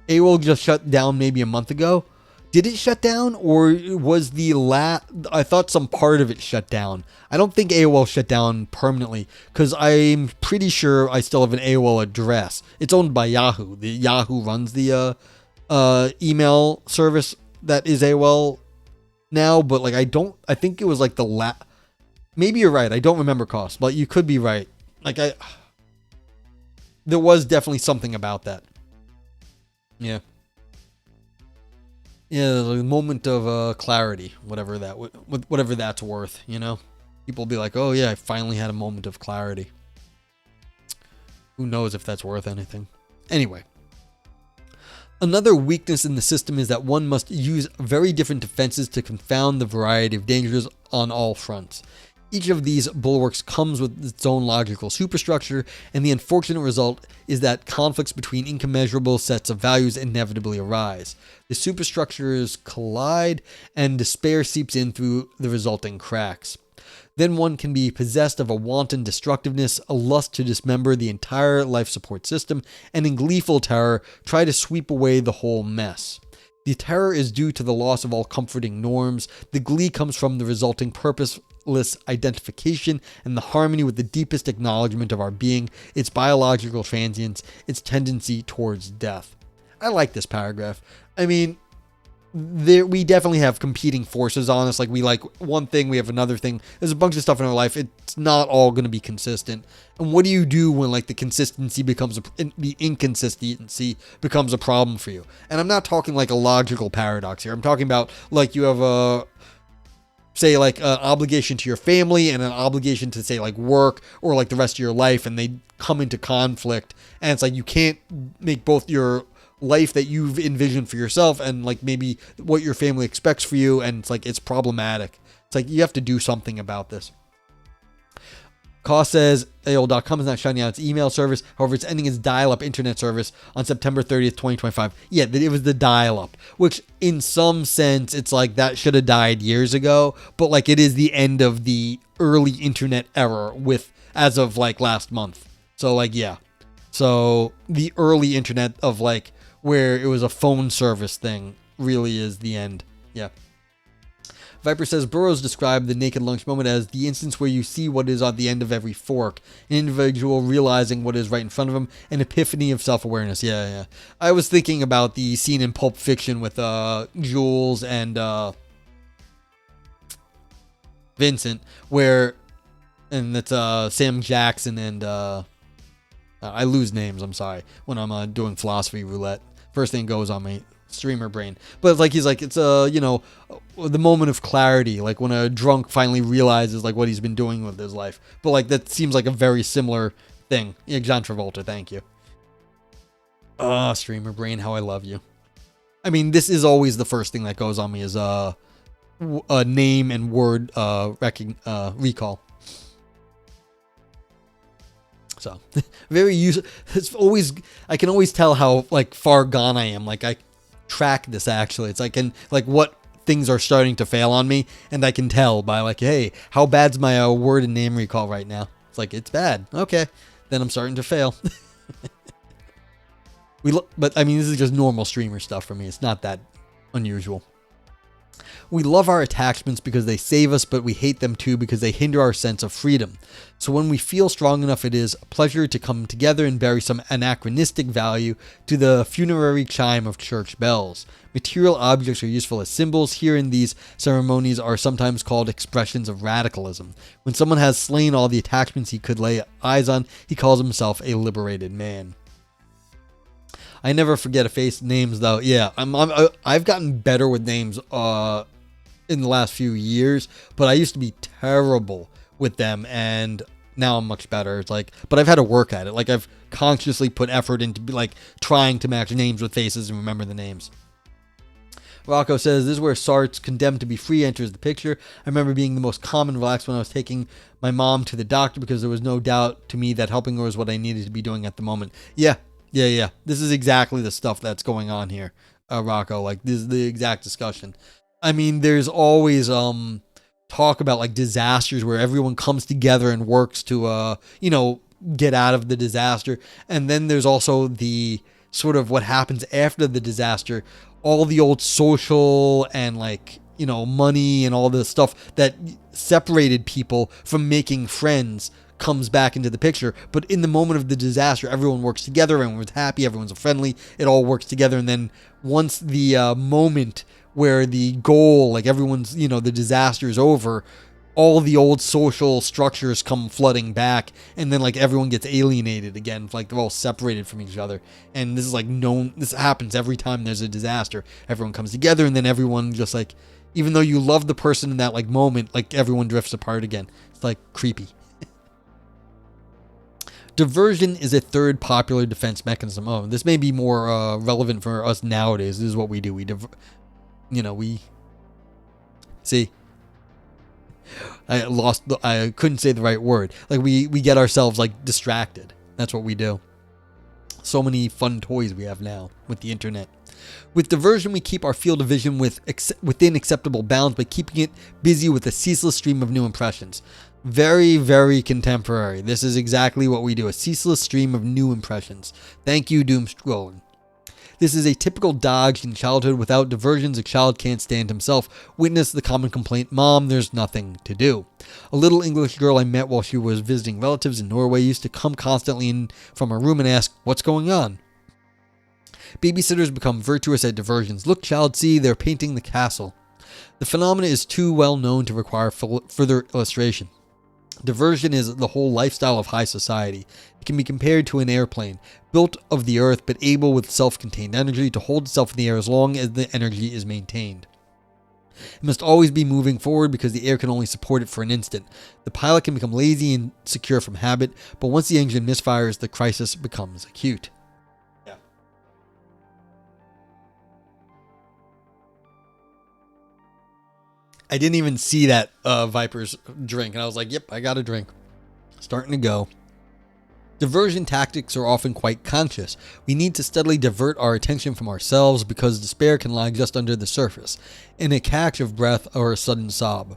AOL just shut down maybe a month ago. Did it shut down, or was I thought some part of it shut down. I don't think AOL shut down permanently, because I'm pretty sure I still have an AOL address. It's owned by Yahoo. The Yahoo runs the email service that is AOL now, but like I think it was like maybe you're right, I don't remember cost, but you could be right. Like there was definitely something about that. Yeah, the moment of clarity, whatever that's worth, people will be like, oh yeah, I finally had a moment of clarity. Who knows if that's worth anything. Anyway, another weakness in the system is that one must use very different defenses to confound the variety of dangers on all fronts. Each of these bulwarks comes with its own logical superstructure, and the unfortunate result is that conflicts between incommensurable sets of values inevitably arise. The superstructures collide, and despair seeps in through the resulting cracks. Then one can be possessed of a wanton destructiveness, a lust to dismember the entire life support system, and in gleeful terror try to sweep away the whole mess. The terror is due to the loss of all comforting norms. The glee comes from the resulting purposeless identification and the harmony with the deepest acknowledgement of our being, its biological transience, its tendency towards death. I like this paragraph. I mean, we definitely have competing forces on us. Like, we like one thing, we have another thing. There's a bunch of stuff in our life. It's not all going to be consistent. And what do you do when like the inconsistency becomes a problem for you? And I'm not talking like a logical paradox here. I'm talking about like you have say like an obligation to your family and an obligation to say like work or like the rest of your life, and they come into conflict, and it's like you can't make both your life that you've envisioned for yourself and like maybe what your family expects for you, and it's like it's problematic. It's like you have to do something about this. Koss says AOL.com is not shutting down its email service. However, it's ending its dial-up internet service on September 30th, 2025. Yeah, it was the dial-up, which in some sense, it's like that should have died years ago, but like it is the end of the early internet era as of like last month. So like, yeah. So the early internet of like where it was a phone service thing really is the end. Yeah. Viper says Burroughs described the naked lunch moment as the instance where you see what is on the end of every fork, an individual realizing what is right in front of him, an epiphany of self-awareness. Yeah. I was thinking about the scene in Pulp Fiction with Jules and Vincent, and that's Sam Jackson and I lose names, I'm sorry, when I'm doing philosophy roulette. First thing goes on my streamer brain. But it's like he's like, it's the moment of clarity, like when a drunk finally realizes like what he's been doing with his life. But like that seems like a very similar thing. Yeah, John Travolta, thank you. Streamer brain, how I love you. I mean, this is always the first thing that goes on me is a name and word recall. So very useful. I can always tell how like far gone I am. Like I track this actually. It's like what things are starting to fail on me, and I can tell by like, hey, how bad's my word and name recall right now? It's like it's bad. Okay, then I'm starting to fail. But I mean, this is just normal streamer stuff for me. It's not that unusual. We love our attachments because they save us, but we hate them too because they hinder our sense of freedom. So when we feel strong enough, it is a pleasure to come together and bury some anachronistic value to the funerary chime of church bells. Material objects are useful as symbols. Here in these ceremonies are sometimes called expressions of radicalism. When someone has slain all the attachments he could lay eyes on, he calls himself a liberated man. I never forget a face names though. Yeah, I've gotten better with names in the last few years, but I used to be terrible with them, and now I'm much better. It's like, but I've had to work at it. Like I've consciously put effort into like trying to match names with faces and remember the names. Rocco says, this is where Sartre's Condemned to be Free enters the picture. I remember being the most calm and relaxed when I was taking my mom to the doctor because there was no doubt to me that helping her was what I needed to be doing at the moment. Yeah. This is exactly the stuff that's going on here, Rocco. Like, this is the exact discussion. I mean, there's always talk about like disasters where everyone comes together and works to, get out of the disaster. And then there's also the sort of what happens after the disaster. All the old social and like, money and all this stuff that separated people from making friends comes back into the picture. But in the moment of the disaster, everyone works together, everyone's happy, everyone's friendly, it all works together. And then once the moment where the goal, like everyone's, the disaster is over, all the old social structures come flooding back, and then like everyone gets alienated again, like they're all separated from each other. And this is like known, this happens every time there's a disaster. Everyone comes together, and then everyone just like, even though you love the person in that like moment, like everyone drifts apart again. It's like creepy. Diversion is a third popular defense mechanism. Oh, this may be more relevant for us nowadays. This is what we do. We see. I couldn't say the right word. Like we get ourselves like distracted. That's what we do. So many fun toys we have now with the internet. With diversion, we keep our field of vision within acceptable bounds by keeping it busy with a ceaseless stream of new impressions. Very, very contemporary. This is exactly what we do. A ceaseless stream of new impressions. Thank you, doom scrolling. This is a typical dodge in childhood. Without diversions, a child can't stand himself. Witness the common complaint, Mom, there's nothing to do. A little English girl I met while she was visiting relatives in Norway used to come constantly in from her room and ask, what's going on? Babysitters become virtuous at diversions. Look, child, see, they're painting the castle. The phenomena is too well known to require further illustration. Diversion is the whole lifestyle of high society. It can be compared to an airplane, built of the earth but able with self-contained energy to hold itself in the air as long as the energy is maintained. It must always be moving forward because the air can only support it for an instant. The pilot can become lazy and secure from habit, but once the engine misfires, the crisis becomes acute. I didn't even see that Viper's drink, and I was like, yep, I got a drink. Starting to go. Diversion tactics are often quite conscious. We need to steadily divert our attention from ourselves because despair can lie just under the surface, in a catch of breath or a sudden sob.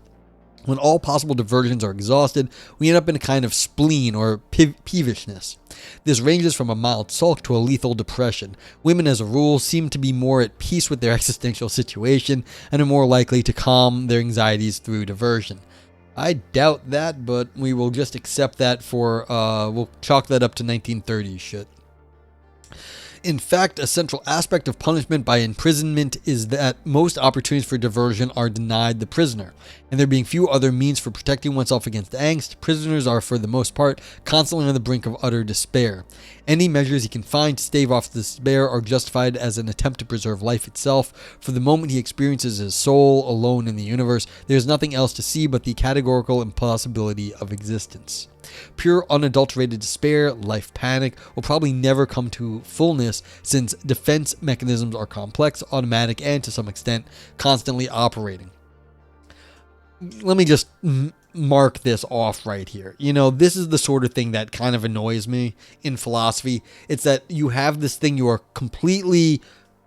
When all possible diversions are exhausted, we end up in a kind of spleen or peevishness. This ranges from a mild sulk to a lethal depression. Women, as a rule, seem to be more at peace with their existential situation and are more likely to calm their anxieties through diversion. I doubt that, but we will just accept that for, we'll chalk that up to 1930s shit. In fact, a central aspect of punishment by imprisonment is that most opportunities for diversion are denied the prisoner, and there being few other means for protecting oneself against angst, prisoners are, for the most part, constantly on the brink of utter despair. Any measures he can find to stave off despair are justified as an attempt to preserve life itself. For the moment he experiences his soul alone in the universe, there is nothing else to see but the categorical impossibility of existence. Pure unadulterated despair, life panic, will probably never come to fullness since defense mechanisms are complex, automatic, and to some extent, constantly operating. Let me just mark this off right here. This is the sort of thing that kind of annoys me in philosophy. It's that you have this thing you are completely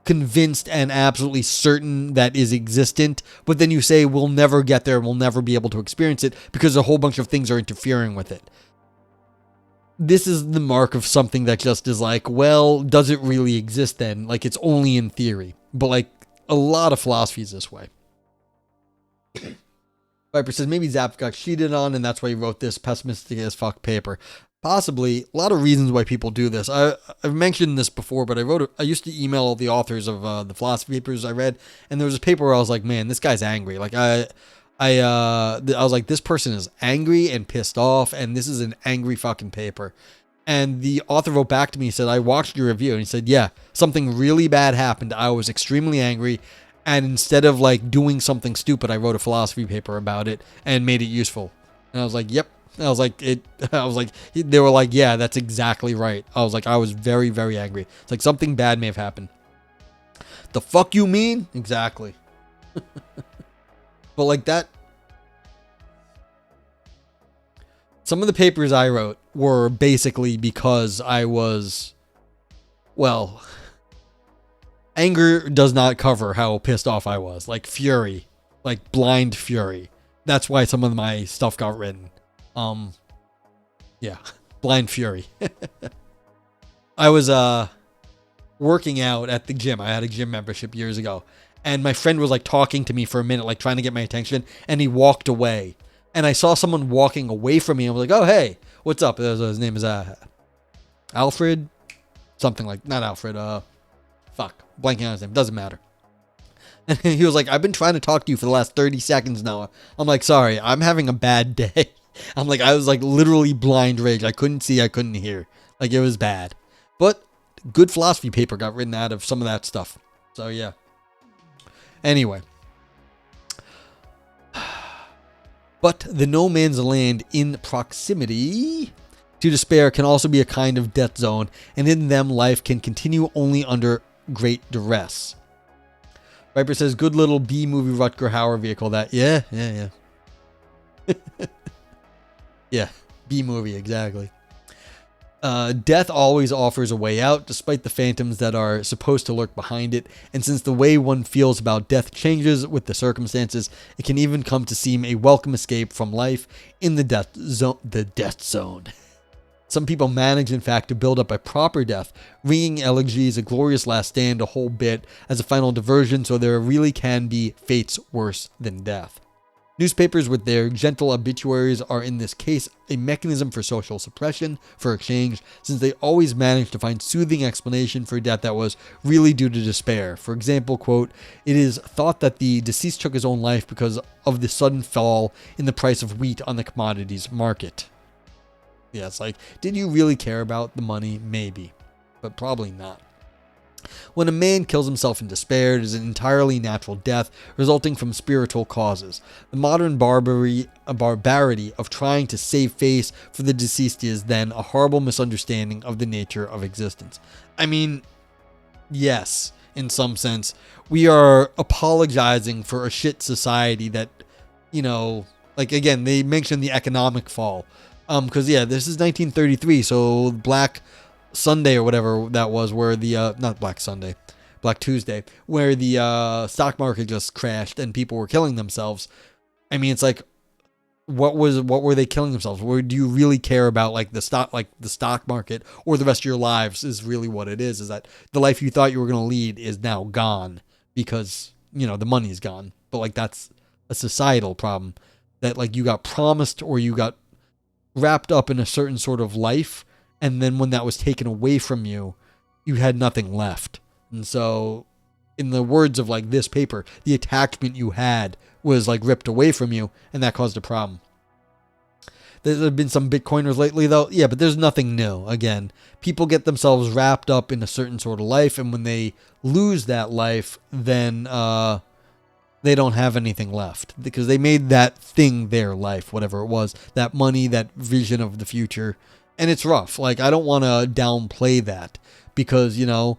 convinced and absolutely certain that is existent, but then you say we'll never get there, we'll never be able to experience it because a whole bunch of things are interfering with it. This is the mark of something that just is like, well, does it really exist then? Like, it's only in theory. But like, a lot of philosophy is this way. Viper says maybe Zapffe got cheated on and that's why he wrote this pessimistic as fuck paper. Possibly. A lot of reasons why people do this. I've mentioned this before, but I used to email the authors of the philosophy papers I read, and there was a paper where I was like, man, this guy's angry. Like, I was like, this person is angry and pissed off, and this is an angry fucking paper. And the author wrote back to me and said, I watched your review, and he said, yeah, something really bad happened. I was extremely angry, and instead of like doing something stupid, I wrote a philosophy paper about it and made it useful. And I was like, yep, I was like, they were like, yeah, that's exactly right. I was like, I was very, very angry. It's like something bad may have happened. The fuck you mean? Exactly. But like that, some of the papers I wrote were basically because I was, well, anger does not cover how pissed off I was. Like fury, like blind fury. That's why some of my stuff got written. Yeah, blind fury. I was working out at the gym. I had a gym membership years ago, and my friend was like talking to me for a minute, like trying to get my attention, and he walked away. And I saw someone walking away from me. I was like, "Oh, hey, what's up?" His name is Alfred, something like, not Alfred. Blanking on his name. Doesn't matter. And he was like, "I've been trying to talk to you for the last 30 seconds now." I'm like, "Sorry, I'm having a bad day." I'm like, I was like literally blind rage. I couldn't see, I couldn't hear. Like it was bad. But good philosophy paper got written out of some of that stuff. So yeah. Anyway. But the no man's land in proximity to despair can also be a kind of death zone, and in them life can continue only under great duress. Viper says, good little B-movie Rutger Hauer vehicle that. Yeah. Yeah, B-movie, exactly. Death always offers a way out, despite the phantoms that are supposed to lurk behind it. And since the way one feels about death changes with the circumstances, it can even come to seem a welcome escape from life in the death zone. The death zone. Some people manage, in fact, to build up a proper death, ringing elegies, a glorious last stand, a whole bit, as a final diversion, so there really can be fates worse than death. Newspapers with their gentle obituaries are in this case a mechanism for social suppression, for exchange, since they always manage to find soothing explanation for death that was really due to despair. For example, quote, it is thought that the deceased took his own life because of the sudden fall in the price of wheat on the commodities market. Yeah, it's like, did you really care about the money? Maybe, but probably not. When a man kills himself in despair, it is an entirely natural death resulting from spiritual causes. The modern barbarity of trying to save face for the deceased is then a horrible misunderstanding of the nature of existence. I mean, yes, in some sense, we are apologizing for a shit society that, you know, like again, they mentioned the economic fall. Because yeah, this is 1933, so Black Sunday or whatever that was, where the not Black Sunday, Black Tuesday, where the stock market just crashed and people were killing themselves. I mean, it's like, what were they killing themselves? Where do you really care about, like the stock market or the rest of your lives? Is really what it is that the life you thought you were going to lead is now gone because, you know, the money's gone. But like that's a societal problem that like you got promised or you got wrapped up in a certain sort of life, and then when that was taken away from you, you had nothing left. And so, in the words of like this paper, the attachment you had was like ripped away from you, and that caused a problem. There have been some Bitcoiners lately though, yeah, but there's nothing new. Again, people get themselves wrapped up in a certain sort of life, and when they lose that life, then they don't have anything left because they made that thing their life, whatever it was, that money, that vision of the future. And it's rough. Like, I don't want to downplay that because, you know,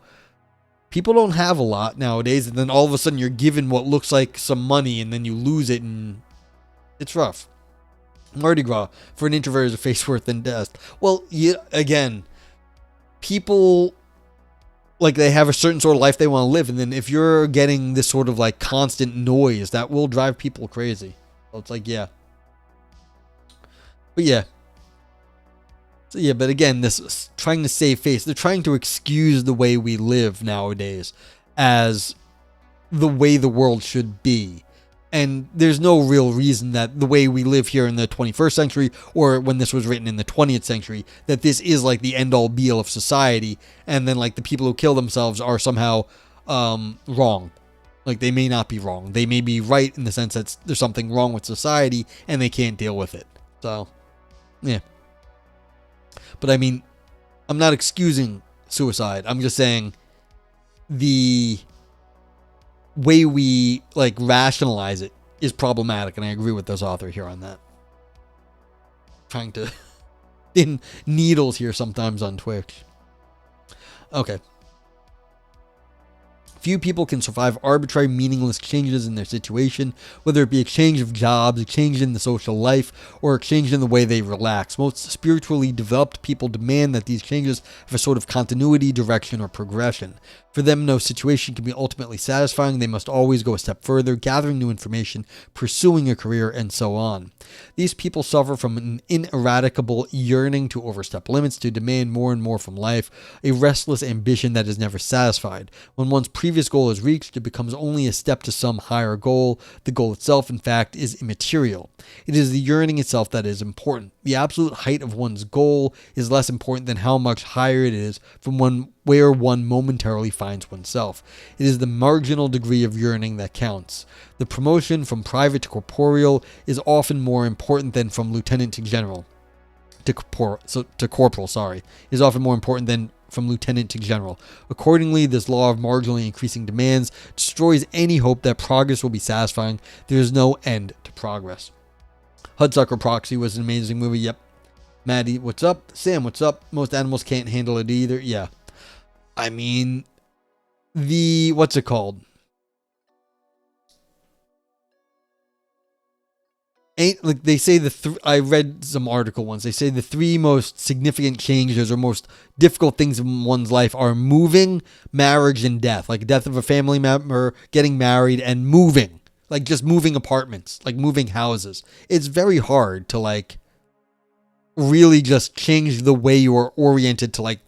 people don't have a lot nowadays. And then all of a sudden you're given what looks like some money and then you lose it, and it's rough. Mardi Gras for an introvert is a face worse than death. Well, yeah, again, people, like, they have a certain sort of life they want to live, and then if you're getting this sort of like constant noise, that will drive people crazy. So it's like, yeah. But yeah. So yeah, but again, this trying to save face, they're trying to excuse the way we live nowadays as the way the world should be. And there's no real reason that the way we live here in the 21st century, or when this was written in the 20th century, that this is like the end all be all of society. And then like the people who kill themselves are somehow wrong. Like they may not be wrong. They may be right in the sense that there's something wrong with society and they can't deal with it. So, yeah. But I mean, I'm not excusing suicide. I'm just saying the way we like rationalize it is problematic, and I agree with this author here on that. trying to in needles here sometimes on Twitch. Okay. Few people can survive arbitrary, meaningless changes in their situation, whether it be exchange of jobs, exchange in the social life, or exchange in the way they relax. Most spiritually developed people demand that these changes have a sort of continuity, direction, or progression. For them, no situation can be ultimately satisfying. They must always go a step further, gathering new information, pursuing a career, and so on. These people suffer from an ineradicable yearning to overstep limits, to demand more and more from life, a restless ambition that is never satisfied. When one's previous goal is reached, it becomes only a step to some higher goal. The goal itself, in fact, is immaterial. It is the yearning itself that is important. The absolute height of one's goal is less important than how much higher it is from where one momentarily finds oneself. It is the marginal degree of yearning that counts. The promotion from private to corporeal is often more important than from lieutenant to general. To corporal, is often more important than from lieutenant to general. Accordingly, this law of marginally increasing demands destroys any hope that progress will be satisfying. There is no end to progress. Hudsucker Proxy was an amazing movie. Yep. Maddie, what's up? Sam, what's up? Most animals can't handle it either. Yeah. I mean, what's it called? Like they say I read some article once. They say the three most significant changes or most difficult things in one's life are moving, marriage, and death. Like death of a family member, getting married, and moving. Like just moving apartments, like moving houses. It's very hard to like really just change the way you are oriented to like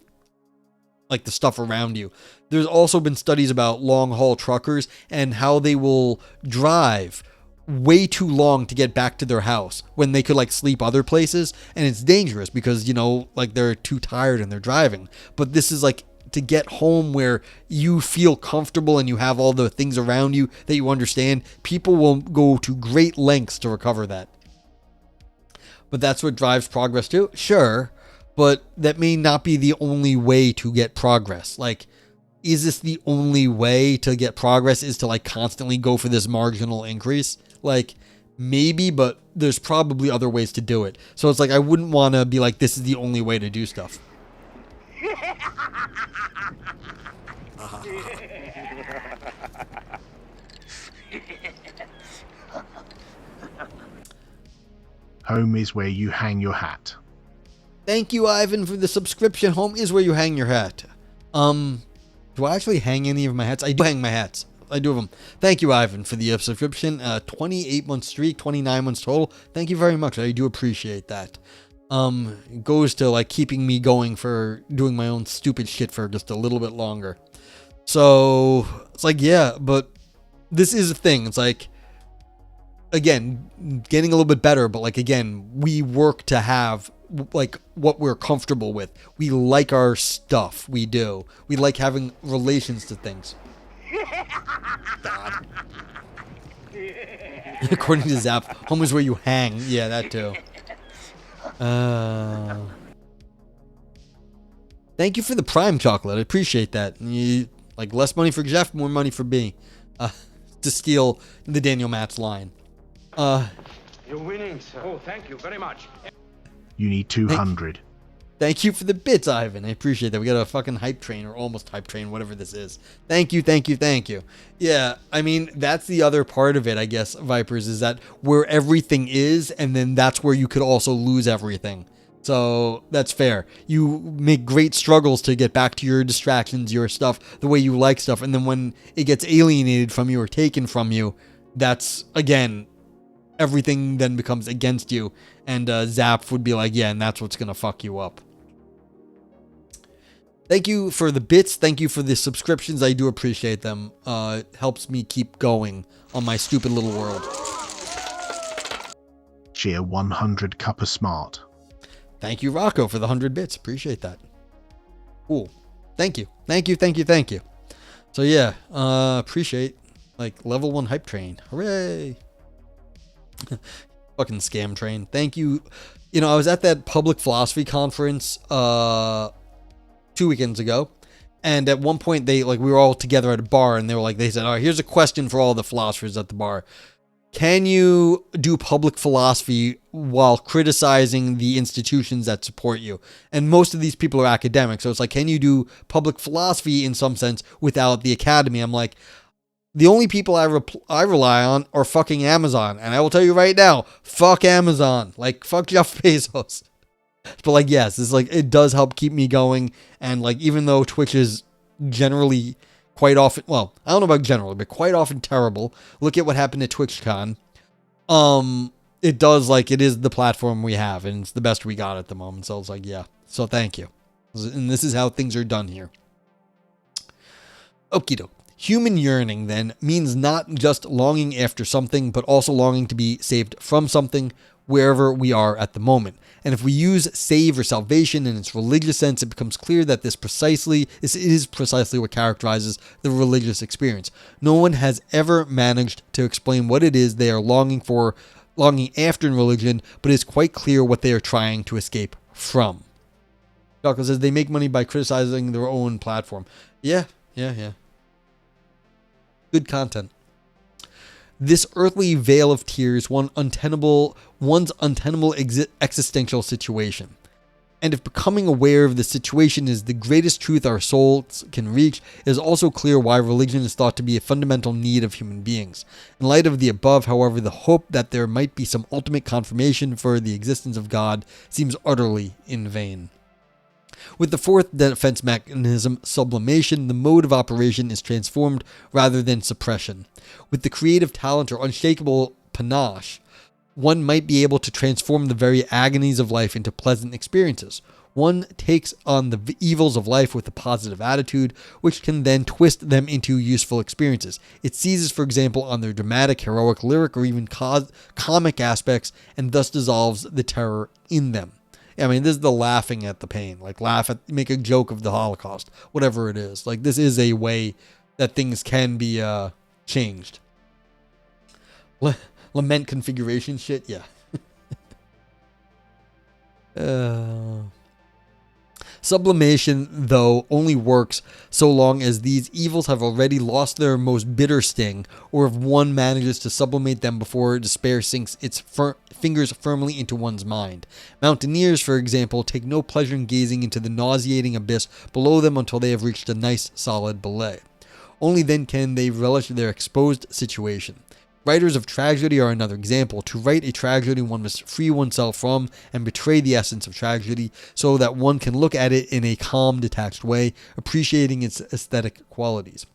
the stuff around you. There's also been studies about long haul truckers and how they will drive way too long to get back to their house when they could like sleep other places, and it's dangerous because like they're too tired and they're driving. But this is like to get home where you feel comfortable and you have all the things around you that you understand. People will go to great lengths to recover that. But that's what drives progress too. Sure, but that may not be the only way to get progress. Like, is this the only way to get progress, is to like constantly go for this marginal increase? Like, maybe, but there's probably other ways to do it. So it's like, I wouldn't want to be like, this is the only way to do stuff. Home is where you hang your hat. Thank you, Ivan, for the subscription. Home is where you hang your hat. Do I actually hang any of my hats? I do hang my hats. I do have them. Thank you, Ivan, for the subscription. 28-month streak, 29 months total. Thank you very much. I do appreciate that. It goes to like keeping me going for doing my own stupid shit for just a little bit longer. So it's like, yeah, but this is a thing. It's like, again, getting a little bit better, but like, again, we work to have like what we're comfortable with. We like our stuff. We do. We like having relations to things. God. According to Zapffe, home is where you hang. Yeah, that too. Thank you for the Prime chocolate. I appreciate that. You, like, less money for Jeff, more money for B. To steal the Daniel Matz line. You're winning, sir. Oh, thank you very much. You need 200. Thank you for the bits, Ivan. I appreciate that. We got a fucking hype train, or almost hype train, whatever this is. Thank you, thank you, thank you. Yeah, I mean, that's the other part of it, I guess, Vipers, is that where everything is, and then that's where you could also lose everything. So that's fair. You make great struggles to get back to your distractions, your stuff, the way you like stuff, and then when it gets alienated from you or taken from you, that's, again, everything then becomes against you. And Zapffe would be like, yeah, and that's what's going to fuck you up. Thank you for the bits. Thank you for the subscriptions. I do appreciate them. It helps me keep going on my stupid little world. Cheer 100 cup of smart. Thank you, Rocco, for the 100 bits. Appreciate that. Cool. Thank you. Thank you, thank you, thank you. So yeah, appreciate, like, level 1 hype train. Hooray! Fucking scam train. Thank you. You know, I was at that public philosophy conference 2 weekends ago, and at one point we were all together at a bar, and they said, all right, here's a question for all the philosophers at the bar. can you do public philosophy while criticizing the institutions that support you? And most of these people are academics. So it's like, can you do public philosophy in some sense without the academy? I'm like, the only people I rely on are fucking Amazon. And I will tell you right now, fuck Amazon. Like, fuck Jeff Bezos. But like, yes, it's like, it does help keep me going. And like, even though Twitch is generally quite often, well, I don't know about generally, but quite often terrible. Look at what happened at TwitchCon. It does, like, it is the platform we have, and it's the best we got at the moment. So it's like, yeah. So thank you. And this is how things are done here. Okie doke. Human yearning, then, means not just longing after something, but also longing to be saved from something wherever we are at the moment. And if we use save or salvation in its religious sense, it becomes clear that this is precisely what characterizes the religious experience. No one has ever managed to explain what it is they are longing after in religion, but it's quite clear what they are trying to escape from. Dawkins says they make money by criticizing their own platform. Yeah. Good content. This earthly vale of tears, one's untenable existential situation. And if becoming aware of the situation is the greatest truth our souls can reach, it is also clear why religion is thought to be a fundamental need of human beings. In light of the above, however, the hope that there might be some ultimate confirmation for the existence of God seems utterly in vain. With the fourth defense mechanism, sublimation, the mode of operation is transformed rather than suppression. With the creative talent or unshakable panache, one might be able to transform the very agonies of life into pleasant experiences. One takes on the evils of life with a positive attitude, which can then twist them into useful experiences. It seizes, for example, on their dramatic, heroic, lyric, or even comic aspects, and thus dissolves the terror in them. I mean, this is the laughing at the pain, like make a joke of the Holocaust, whatever it is. Like, this is a way that things can be changed. Lament configuration shit, yeah. Sublimation, though, only works so long as these evils have already lost their most bitter sting, or if one manages to sublimate them before despair sinks its fingers firmly into one's mind. Mountaineers, for example, take no pleasure in gazing into the nauseating abyss below them until they have reached a nice, solid belay. Only then can they relish their exposed situation. Writers of tragedy are another example. To write a tragedy, one must free oneself from and betray the essence of tragedy so that one can look at it in a calm, detached way, appreciating its aesthetic qualities.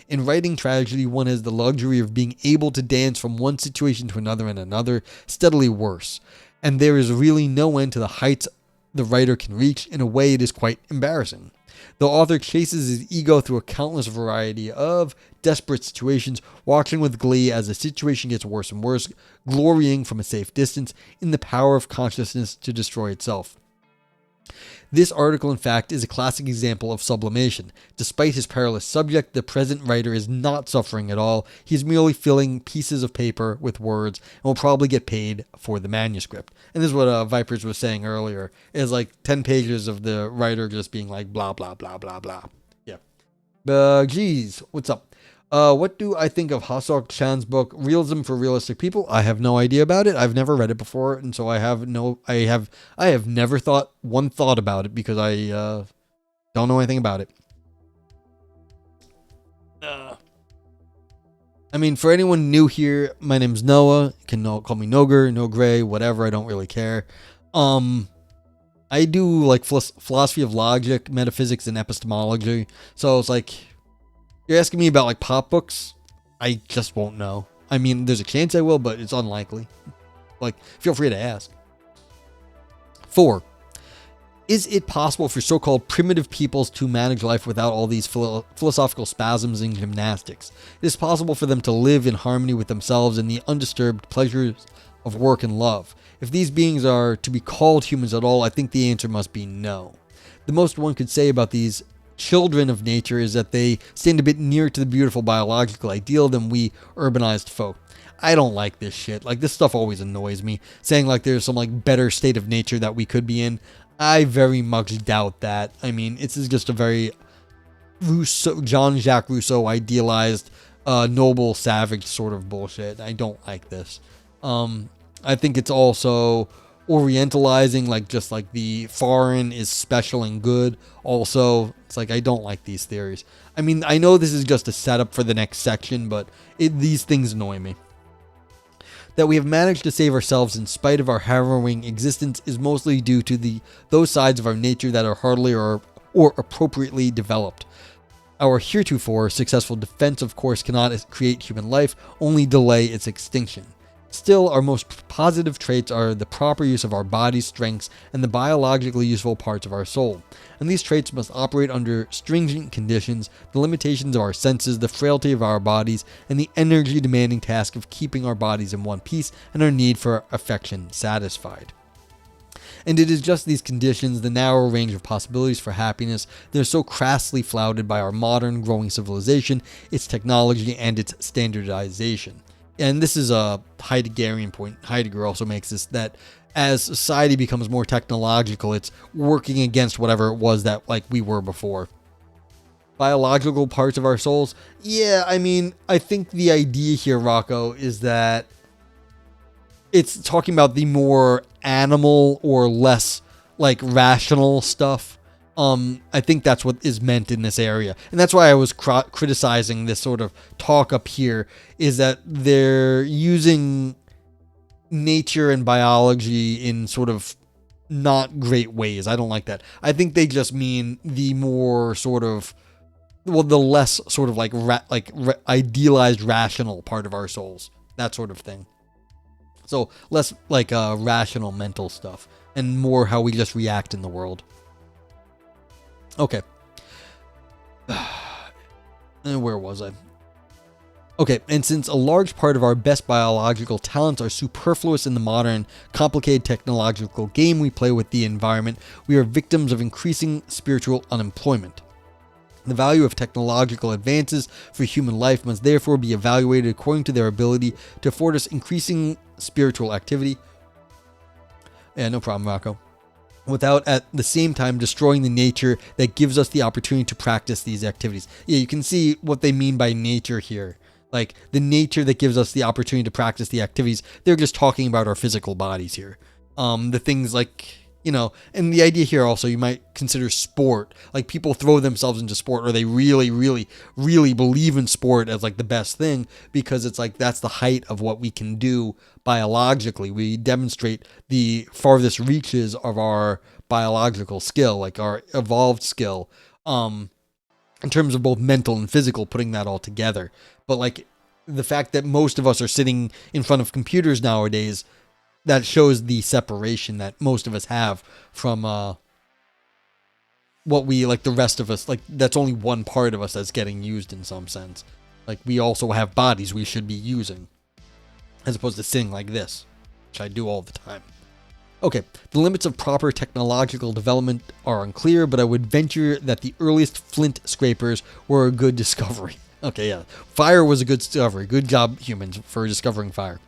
In writing tragedy, one has the luxury of being able to dance from one situation to another and another, steadily worse. And there is really no end to the heights the writer can reach. In a way, it is quite embarrassing. The author chases his ego through a countless variety of desperate situations, watching with glee as the situation gets worse and worse, glorying from a safe distance in the power of consciousness to destroy itself. This article, in fact, is a classic example of sublimation. Despite his perilous subject, the present writer is not suffering at all. He is merely filling pieces of paper with words and will probably get paid for the manuscript. And this is what Vipers was saying earlier, is like 10 pages of the writer just being like blah, blah, blah, blah, blah. Yeah. Geez, what's up? What do I think of Ha-Seok Chan's book, Realism for Realistic People? I have no idea about it. I've never read it before, and so I have never thought one thought about it because I don't know anything about it. I mean, for anyone new here, my name's Noah. You can call me Noger, No Gray, whatever. I don't really care. I do like philosophy of logic, metaphysics, and epistemology. So it's like, you're asking me about like pop books? I just won't know. I mean, there's a chance I will, but it's unlikely. Like, feel free to ask. 4. Is it possible for so-called primitive peoples to manage life without all these philosophical spasms and gymnastics? It is possible for them to live in harmony with themselves and the undisturbed pleasures of work and love. If these beings are to be called humans at all, I think the answer must be no. The most one could say about these children of nature is that they stand a bit nearer to the beautiful biological ideal than we urbanized folk. I don't like this shit. Like, this stuff always annoys me. Saying like there's some like better state of nature that we could be in. I very much doubt that. I mean, this is just a very Jean-Jacques Rousseau idealized noble savage sort of bullshit. I don't like this. I think it's also orientalizing, like just like the foreign is special and good. Also, it's like I don't like these theories. I mean, I know this is just a setup for the next section, but these things annoy me. That we have managed to save ourselves in spite of our harrowing existence is mostly due to those sides of our nature that are hardly or appropriately developed. Our heretofore successful defense, of course, cannot create human life, only delay its extinction. Still, our most positive traits are the proper use of our body's strengths and the biologically useful parts of our soul. And these traits must operate under stringent conditions, the limitations of our senses, the frailty of our bodies, and the energy-demanding task of keeping our bodies in one piece and our need for affection satisfied. And it is just these conditions, the narrow range of possibilities for happiness, that are so crassly flouted by our modern growing civilization, its technology, and its standardization. And this is a Heideggerian point. Heidegger also makes this, that as society becomes more technological, it's working against whatever it was that like we were before. Biological parts of our souls. Yeah, I mean, I think the idea here, Rocco, is that it's talking about the more animal or less like rational stuff. I think that's what is meant in this area. And that's why I was criticizing this sort of talk up here, is that they're using nature and biology in sort of not great ways. I don't like that. I think they just mean the more sort of, well, the less sort of like idealized rational part of our souls. That sort of thing. So less like rational mental stuff and more how we just react in the world. Okay. And where was I? Okay, and since a large part of our best biological talents are superfluous in the modern, complicated technological game we play with the environment, we are victims of increasing spiritual unemployment. The value of technological advances for human life must therefore be evaluated according to their ability to afford us increasing spiritual activity. Yeah, no problem, Rocco. Without at the same time destroying the nature that gives us the opportunity to practice these activities. Yeah, you can see what they mean by nature here. Like the nature that gives us the opportunity to practice the activities. They're just talking about our physical bodies here. The things like, you know, and the idea here also, you might consider sport. Like people throw themselves into sport, or they really, really, really believe in sport as like the best thing, because it's like that's the height of what we can do biologically. We demonstrate the farthest reaches of our biological skill, like our evolved skill, in terms of both mental and physical, putting that all together. But like the fact that most of us are sitting in front of computers nowadays, that shows the separation that most of us have from what we, like the rest of us, like that's only one part of us that's getting used in some sense. Like we also have bodies we should be using, as opposed to sitting like this, which I do all the time. Okay, the limits of proper technological development are unclear, but I would venture that the earliest flint scrapers were a good discovery. Okay, yeah. Fire was a good discovery. Good job, humans, for discovering fire.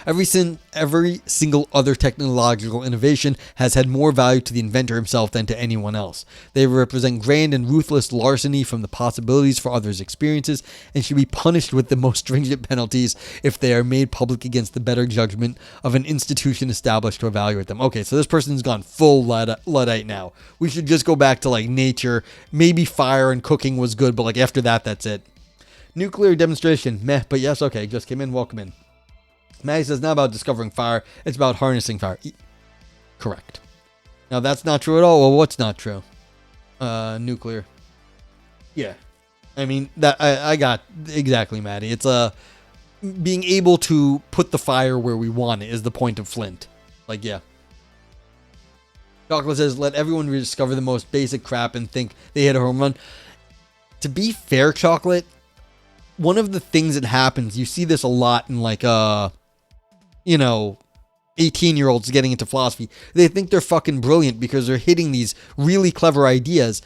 Every single other technological innovation has had more value to the inventor himself than to anyone else. They represent grand and ruthless larceny from the possibilities for others' experiences, and should be punished with the most stringent penalties if they are made public against the better judgment of an institution established to evaluate them. Okay, so this person's gone full Luddite now. We should just go back to like nature. Maybe fire and cooking was good, but like after that, that's it. Nuclear demonstration, meh, but yes, okay, just came in, welcome in. Maddie says, not about discovering fire, it's about harnessing fire. Correct. Now, that's not true at all. Well, what's not true? Nuclear. Yeah. I mean, that I got exactly, Maddie. It's being able to put the fire where we want it is the point of Flint. Like, yeah. Chocolate says, let everyone rediscover the most basic crap and think they hit a home run. To be fair, Chocolate, one of the things that happens, you see this a lot in like, 18-year-olds getting into philosophy. They think they're fucking brilliant because they're hitting these really clever ideas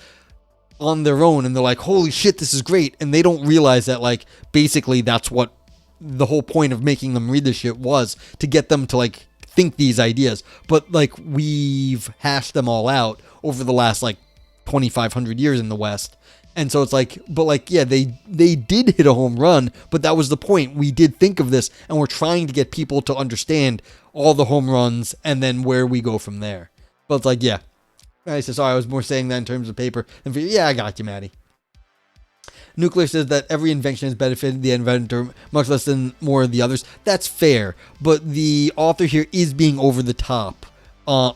on their own, and they're like, holy shit, this is great. And they don't realize that, like, basically that's what the whole point of making them read this shit was, to get them to, like, think these ideas. But, like, we've hashed them all out over the last, like, 2,500 years in the West. And so it's like, but like, yeah, they did hit a home run, but that was the point. We did think of this, and we're trying to get people to understand all the home runs and then where we go from there. But it's like, yeah. I said, sorry, I was more saying that in terms of paper. And yeah, I got you, Maddie. Nuclear says that every invention has benefited the inventor much less than more of the others. That's fair, but the author here is being over the top.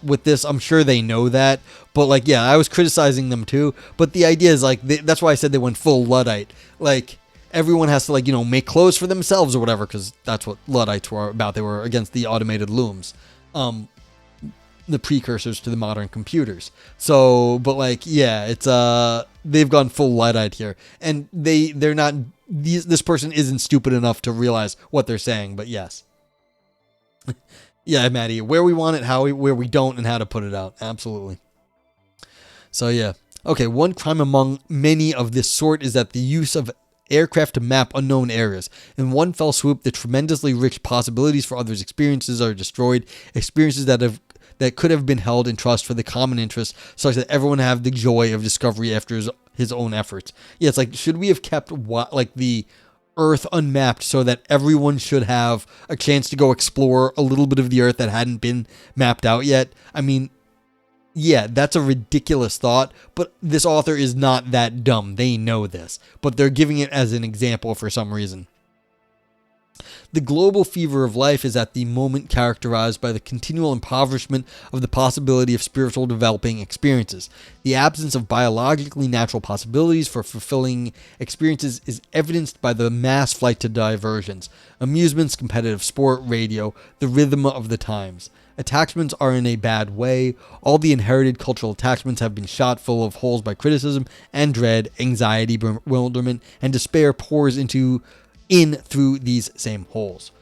With this, I'm sure they know that, but like, yeah, I was criticizing them too, but the idea is like, that's why I said they went full Luddite. Like, everyone has to, like, you know, make clothes for themselves or whatever, because that's what Luddites were about. They were against the automated looms, the precursors to the modern computers. So, but like, yeah, it's, they've gone full Luddite here, and they're not, this person isn't stupid enough to realize what they're saying, but yes. Yeah, Maddie, where we want it, where we don't, and how to put it out. Absolutely. So, yeah. Okay, one crime among many of this sort is that the use of aircraft to map unknown areas. In one fell swoop, the tremendously rich possibilities for others' experiences are destroyed. Experiences that could have been held in trust for the common interest, such that everyone have the joy of discovery after his own efforts. Yeah, it's like, should we have kept like the Earth unmapped so that everyone should have a chance to go explore a little bit of the Earth that hadn't been mapped out yet? I mean, yeah, that's a ridiculous thought, but this author is not that dumb. They know this, but they're giving it as an example for some reason. The global fever of life is at the moment characterized by the continual impoverishment of the possibility of spiritual developing experiences. The absence of biologically natural possibilities for fulfilling experiences is evidenced by the mass flight to diversions, amusements, competitive sport, radio, the rhythm of the times. Attachments are in a bad way. All the inherited cultural attachments have been shot full of holes by criticism and dread, anxiety, bewilderment, and despair pours in through these same holes.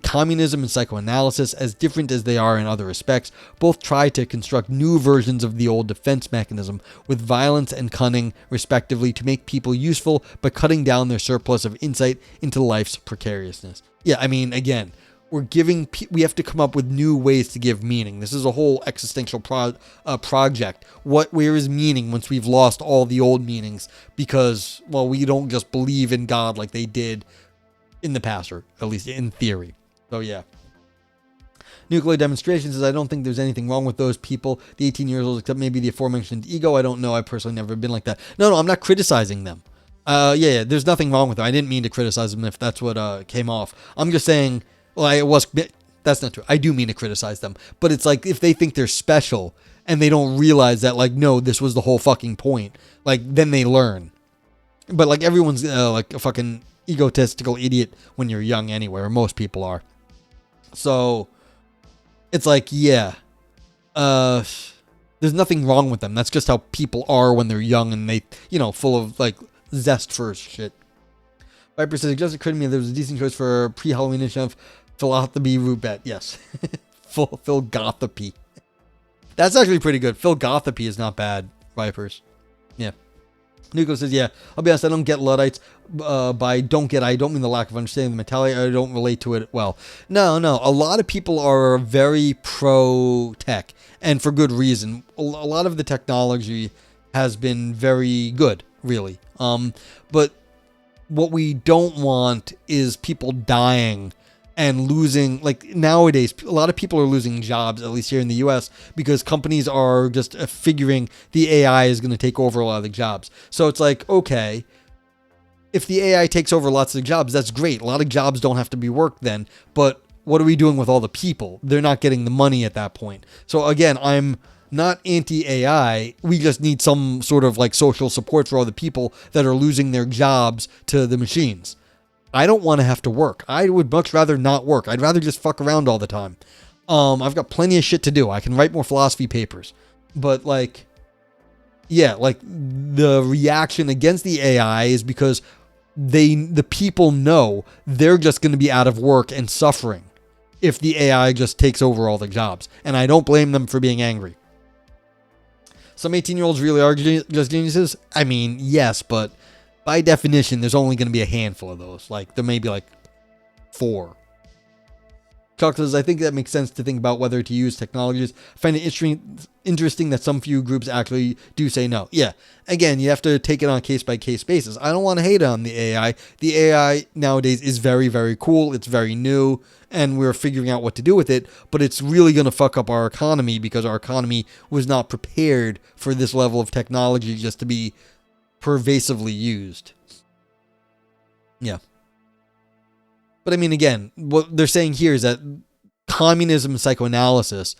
Communism and psychoanalysis, as different as they are in other respects, both try to construct new versions of the old defense mechanism with violence and cunning, respectively, to make people useful by cutting down their surplus of insight into life's precariousness. Yeah, I mean, again, we have to come up with new ways to give meaning. This is a whole existential project. Where is meaning once we've lost all the old meanings? Because, well, we don't just believe in God like they did in the past, or at least in theory. So yeah. Nuclear Demonstration says, I don't think there's anything wrong with those people, the 18 years old, except maybe the aforementioned ego. I don't know. I've personally never been like that. No, I'm not criticizing them. Yeah, there's nothing wrong with them. I didn't mean to criticize them if that's what came off. I'm just saying, well, that's not true. I do mean to criticize them. But it's like, if they think they're special and they don't realize that, like, no, this was the whole fucking point, like, then they learn. But like, everyone's like a fucking egotistical idiot when you're young anyway, or most people are. So it's like, yeah, there's nothing wrong with them. That's just how people are when they're young and they, full of like zest for shit. Viper says, it just occurred to me there was a decent choice for pre-Halloween edition of Philanthropy Roulette. Yes. Phil Gothopy. That's actually pretty good. Phil Gothopy is not bad, Vipers. Yeah. Nico says, yeah, I'll be honest, I don't get Luddites. I don't mean the lack of understanding the mentality. I don't relate to it well. No. A lot of people are very pro-tech, and for good reason. A lot of the technology has been very good, really. But what we don't want is people dying and losing, like nowadays, a lot of people are losing jobs, at least here in the US, because companies are just figuring the AI is going to take over a lot of the jobs. So it's like, okay, if the AI takes over lots of jobs, that's great. A lot of jobs don't have to be worked then, but what are we doing with all the people? They're not getting the money at that point. So again, I'm not anti-AI. We just need some sort of like social support for all the people that are losing their jobs to the machines. I don't want to have to work. I would much rather not work. I'd rather just fuck around all the time. I've got plenty of shit to do. I can write more philosophy papers. But like, yeah, like the reaction against the AI is because the people know they're just going to be out of work and suffering if the AI just takes over all the jobs. And I don't blame them for being angry. Some 18-year-olds really are just geniuses. I mean, yes, but by definition, there's only going to be a handful of those. Like, there may be like 4. Chuck says, I think that makes sense to think about whether to use technologies. I find it interesting that some few groups actually do say no. Yeah, again, you have to take it on a case-by-case basis. I don't want to hate on the AI. The AI nowadays is very, very cool. It's very new, and we're figuring out what to do with it, but it's really going to fuck up our economy because our economy was not prepared for this level of technology just to be pervasively used. Yeah. But I mean, again, what they're saying here is that communism and psychoanalysis,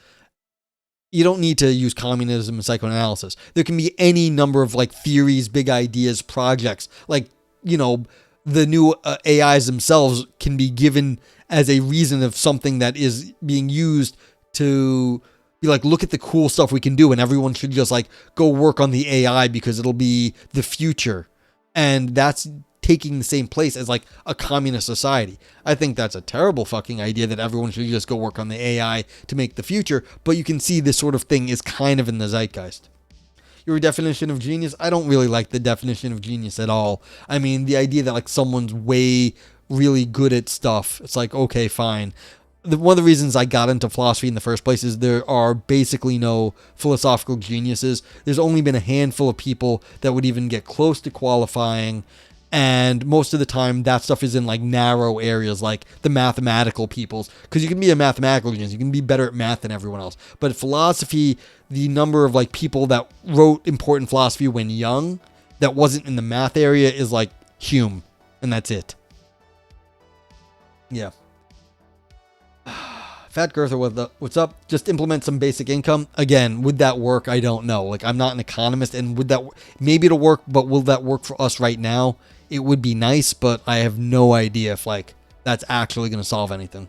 you don't need to use communism and psychoanalysis. There can be any number of like theories, big ideas, projects, like, you know, the new AIs themselves can be given as a reason of something that is being used to be like, look at the cool stuff we can do, and everyone should just like go work on the AI because it'll be the future. And that's taking the same place as like a communist society. I think that's a terrible fucking idea that everyone should just go work on the AI to make the future, but you can see this sort of thing is kind of in the zeitgeist. Your definition of genius? I don't really like the definition of genius at all. I mean, the idea that like someone's way really good at stuff, it's like, okay, fine. One of the reasons I got into philosophy in the first place is there are basically no philosophical geniuses. There's only been a handful of people that would even get close to qualifying. And most of the time, that stuff is in like narrow areas, like the mathematical peoples. Because you can be a mathematical genius, you can be better at math than everyone else. But philosophy, the number of like people that wrote important philosophy when young, that wasn't in the math area, is like Hume, and that's it. Yeah. Fat Girther, what's up? Just implement some basic income. Again, would that work? I don't know. Like, I'm not an economist, and would that maybe it'll work, but will that work for us right now? It would be nice, but I have no idea if like that's actually going to solve anything.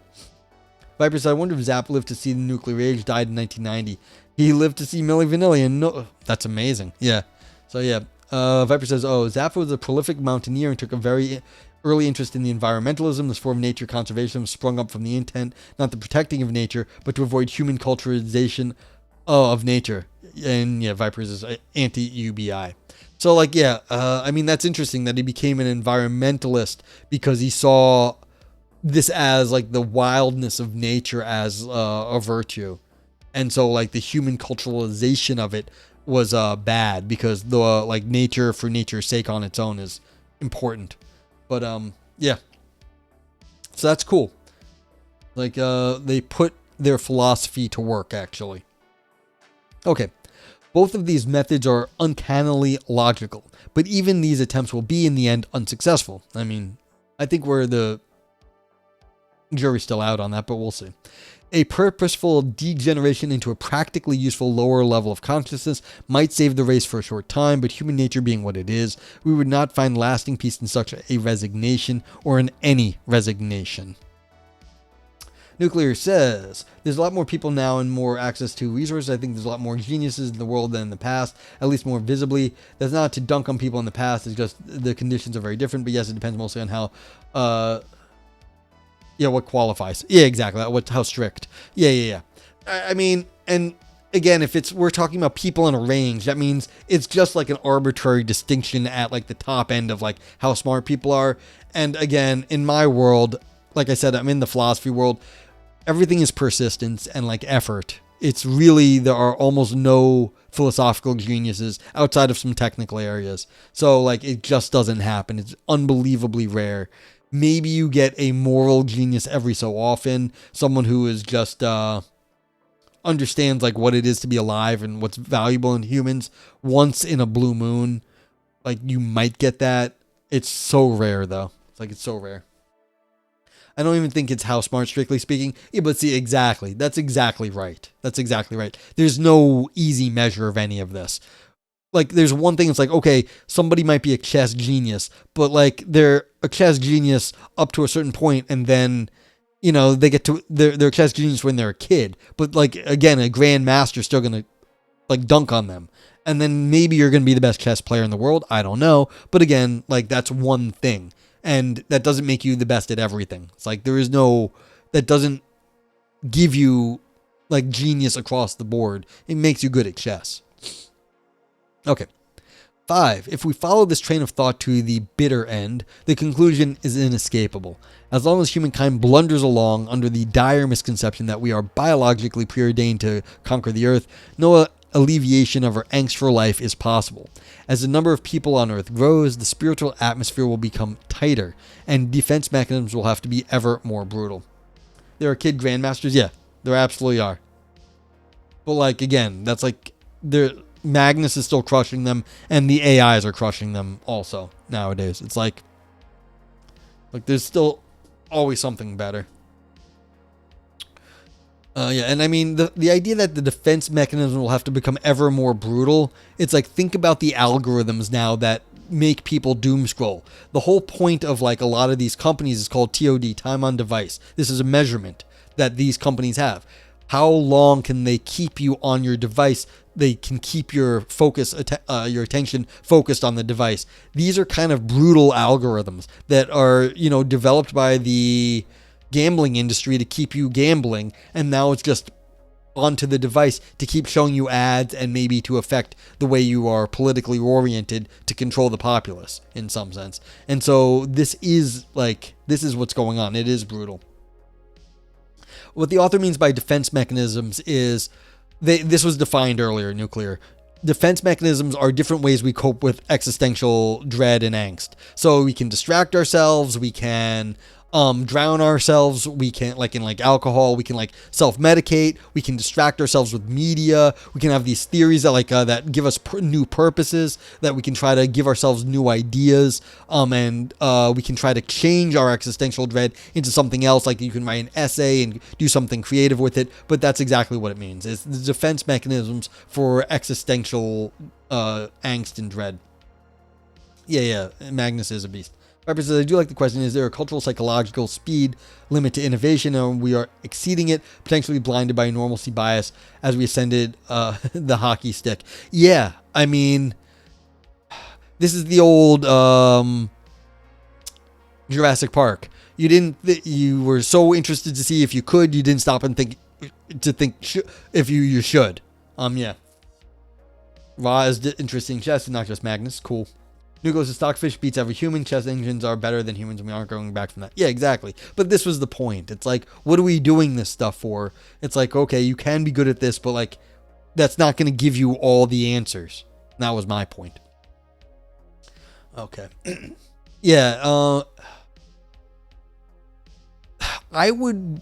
Viper said, I wonder if Zapffe lived to see the nuclear age. Died in 1990. He lived to see Milli Vanilli, and no, that's amazing. Yeah. So yeah. Viper says, Zapffe was a prolific mountaineer and took a very early interest in the environmentalism. This form of nature conservation sprung up from the intent, not the protecting of nature, but to avoid human culturalization of nature. And yeah, Vipers is anti-UBI. So like, yeah, I mean, that's interesting that he became an environmentalist because he saw this as like the wildness of nature as a virtue. And so like the human culturalization of it was bad because the like nature for nature's sake on its own is important. But yeah, so that's cool. Like they put their philosophy to work, actually. Okay, both of these methods are uncannily logical, but even these attempts will be in the end unsuccessful. I mean, I think we're the jury's still out on that, but we'll see. A purposeful degeneration into a practically useful lower level of consciousness might save the race for a short time, but human nature being what it is, we would not find lasting peace in such a resignation or in any resignation. Nuclear says, there's a lot more people now and more access to resources. I think there's a lot more geniuses in the world than in the past, at least more visibly. That's not to dunk on people in the past, it's just the conditions are very different, but yes, it depends mostly on how, what qualifies. Yeah, exactly. How strict. Yeah. I mean, and again, if we're talking about people in a range, that means it's just like an arbitrary distinction at like the top end of like how smart people are. And again, in my world, like I said, I'm in the philosophy world. Everything is persistence and like effort. It's really, there are almost no philosophical geniuses outside of some technical areas. So like it just doesn't happen. It's unbelievably rare. Maybe you get a moral genius every so often, someone who is just understands like what it is to be alive and what's valuable in humans once in a blue moon. Like you might get that. It's so rare though. It's so rare. I don't even think it's how smart, strictly speaking. Yeah, but see, exactly. That's exactly right. There's no easy measure of any of this. Like, there's one thing, it's like, okay, somebody might be a chess genius, but like they're a chess genius up to a certain point, and then, you know, they get to, they're a chess genius when they're a kid. But like, again, a grandmaster's still going to like dunk on them. And then maybe you're going to be the best chess player in the world. I don't know. But again, like that's one thing. And that doesn't make you the best at everything. It's like that doesn't give you like genius across the board. It makes you good at chess. Okay. 5. If we follow this train of thought to the bitter end, the conclusion is inescapable. As long as humankind blunders along under the dire misconception that we are biologically preordained to conquer the earth, no alleviation of our angst for life is possible. As the number of people on earth grows, the spiritual atmosphere will become tighter, and defense mechanisms will have to be ever more brutal. There are kid grandmasters? Yeah, there absolutely are. But like, again, that's like, Magnus is still crushing them, and the AIs are crushing them also nowadays. It's like there's still always something better. And I mean, the idea that the defense mechanism will have to become ever more brutal, it's like, think about the algorithms now that make people doom scroll. The whole point of like a lot of these companies is called TOD, time on device. This is a measurement that these companies have. How long can they keep you on your device? They can keep your your attention focused on the device. These are kind of brutal algorithms that are, developed by the gambling industry to keep you gambling, and now it's just onto the device to keep showing you ads and maybe to affect the way you are politically oriented to control the populace in some sense. And so this is what's going on. It is brutal. What the author means by defense mechanisms is, this was defined earlier, nuclear. Defense mechanisms are different ways we cope with existential dread and angst. So we can distract ourselves, we can drown ourselves, we can, like in like alcohol, we can like self-medicate, we can distract ourselves with media, we can have these theories that that give us new purposes, that we can try to give ourselves new ideas, and we can try to change our existential dread into something else, like you can write an essay and do something creative with it. But that's exactly what it means. It's the defense mechanisms for existential angst and dread. Yeah, Magnus is a beast. Piper says, I do like the question, is there a cultural psychological speed limit to innovation, and we are exceeding it, potentially blinded by normalcy bias as we ascended the hockey stick? Yeah, I mean, this is the old Jurassic Park. You were so interested to see if you could, you didn't stop and think if you should. Yeah. Ra is interesting chess, not just Magnus. Cool. Nucleus, the stockfish beats every human. Chess engines are better than humans, and we aren't going back from that. Yeah, exactly. But this was the point. It's like, what are we doing this stuff for? It's like, okay, you can be good at this, but like, that's not going to give you all the answers. And that was my point. Okay. Yeah. I would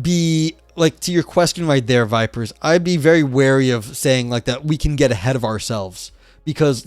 be like, to your question right there, Vipers, I'd be very wary of saying like that we can get ahead of ourselves. Because,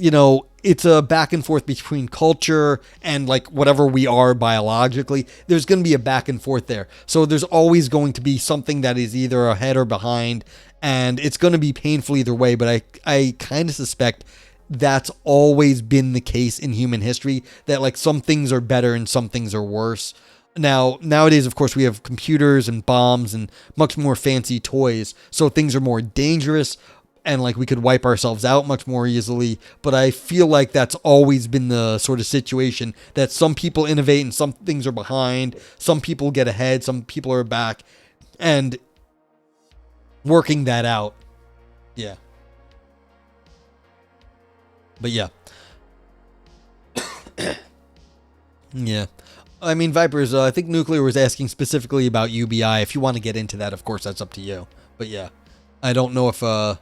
it's a back and forth between culture and like whatever we are biologically. There's going to be a back and forth there. So there's always going to be something that is either ahead or behind. And it's going to be painful either way. But I kind of suspect that's always been the case in human history. That like some things are better and some things are worse. Now, nowadays, of course, we have computers and bombs and much more fancy toys. So things are more dangerous. And like we could wipe ourselves out much more easily. But I feel like that's always been the sort of situation that some people innovate and some things are behind. Some people get ahead, some people are back. And working that out. Yeah. But yeah. Yeah. I mean, Vipers, I think Nuclear was asking specifically about UBI. If you want to get into that, of course, that's up to you. But yeah. I don't know if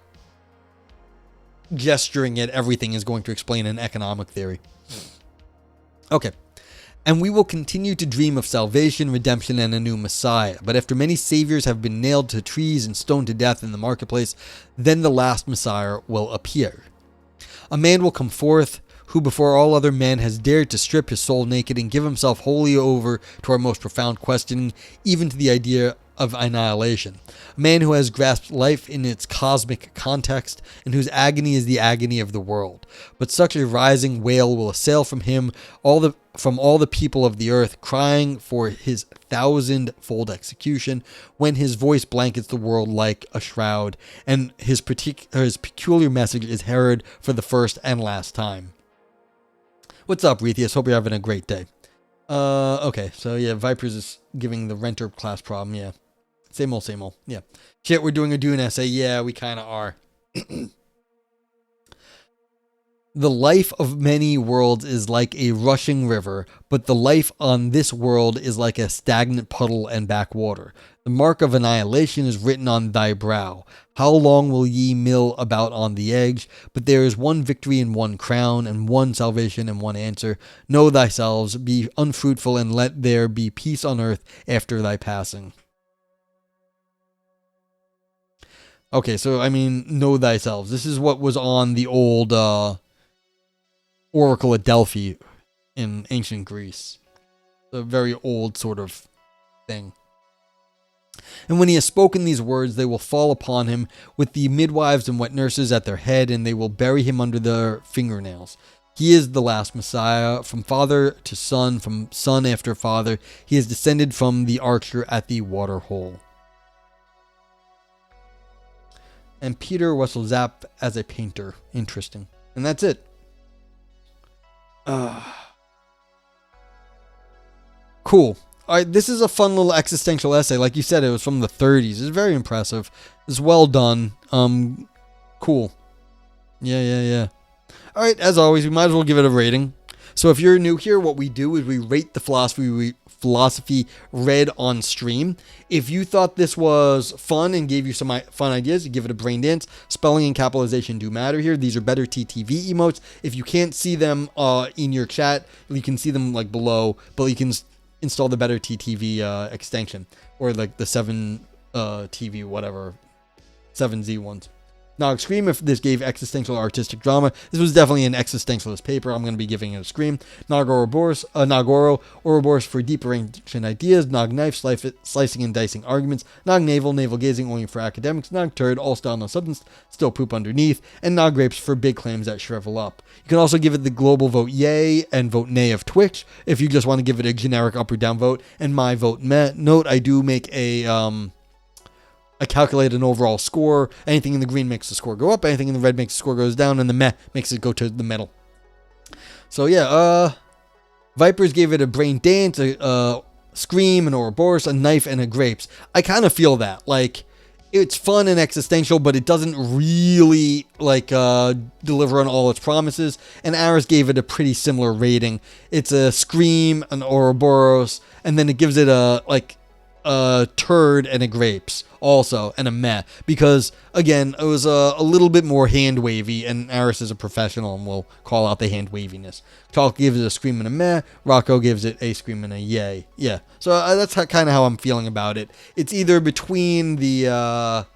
gesturing at everything is going to explain an economic theory. Okay. And we will continue to dream of salvation, redemption, and a new Messiah. But after many saviors have been nailed to trees and stoned to death in the marketplace, then the last Messiah will appear. A man will come forth who before all other men has dared to strip his soul naked and give himself wholly over to our most profound questioning, even to the idea of annihilation. A man who has grasped life in its cosmic context and whose agony is the agony of the world. But such a rising wail will assail from him from all the people of the earth, crying for his 1,000-fold execution, when his voice blankets the world like a shroud, and his peculiar message is heard for the first and last time. What's up, Retheus? Hope you're having a great day. Okay, so yeah, Vipers is giving the renter class problem, yeah. Same old, yeah. Shit, we're doing a Dune essay, yeah, we kind of are. The life of many worlds is like a rushing river, but the life on this world is like a stagnant puddle and backwater. The mark of annihilation is written on thy brow. How long will ye mill about on the edge? But there is one victory and one crown, and one salvation and one answer. Know thyself, be unfruitful, and let there be peace on earth after thy passing. Okay, so I mean, know thyself. This is what was on the old Oracle at Delphi in ancient Greece. A very old sort of thing. And when he has spoken these words, they will fall upon him with the midwives and wet nurses at their head, and they will bury him under their fingernails. He is the last Messiah, from father to son, from son after father. He is descended from the archer at the water hole. And Peter Wessel Zapffe as a painter. Interesting. And that's it. Cool. All right, this is a fun little existential essay. Like you said, it was from the 30s. It's very impressive. It's well done. Cool. Yeah. All right, as always, we might as well give it a rating. So if you're new here, what we do is we rate the philosophy read on stream. If you thought this was fun and gave you some fun ideas, you give it a brain dance. Spelling and capitalization do matter here. These are better TTV emotes. If you can't see them in your chat, you can see them like below, but you can install the better TTV extension, or like the 7 TV whatever 7Z ones. Nog Scream, if this gave existential artistic drama, this was definitely an existentialist paper. I'm going to be giving it a scream. Nog Ouroboros for deeper ancient ideas. Nog Knife, slicing and dicing arguments. Nog Navel gazing only for academics. Nog Turd, all style no substance, still poop underneath. And Nog Grapes for big claims that shrivel up. You can also give it the global vote yay and vote nay of Twitch if you just want to give it a generic up or down vote. And my vote note, I do make I calculate an overall score. Anything in the green makes the score go up. Anything in the red makes the score goes down. And the meh makes it go to the middle. So yeah, Vipers gave it a brain dance, a scream, an Ouroboros, a knife, and a grapes. I kind of feel that. Like, it's fun and existential, but it doesn't really, like, deliver on all its promises. And Aris gave it a pretty similar rating. It's a scream, an Ouroboros, and then it gives it a turd and a grapes also, and a meh, because again it was a little bit more hand wavy, and Aris is a professional and will call out the hand waviness. Chalk gives it a scream and a meh. Rocco gives it a scream and a yay. Yeah, so that's kind of how I'm feeling about it. It's either between the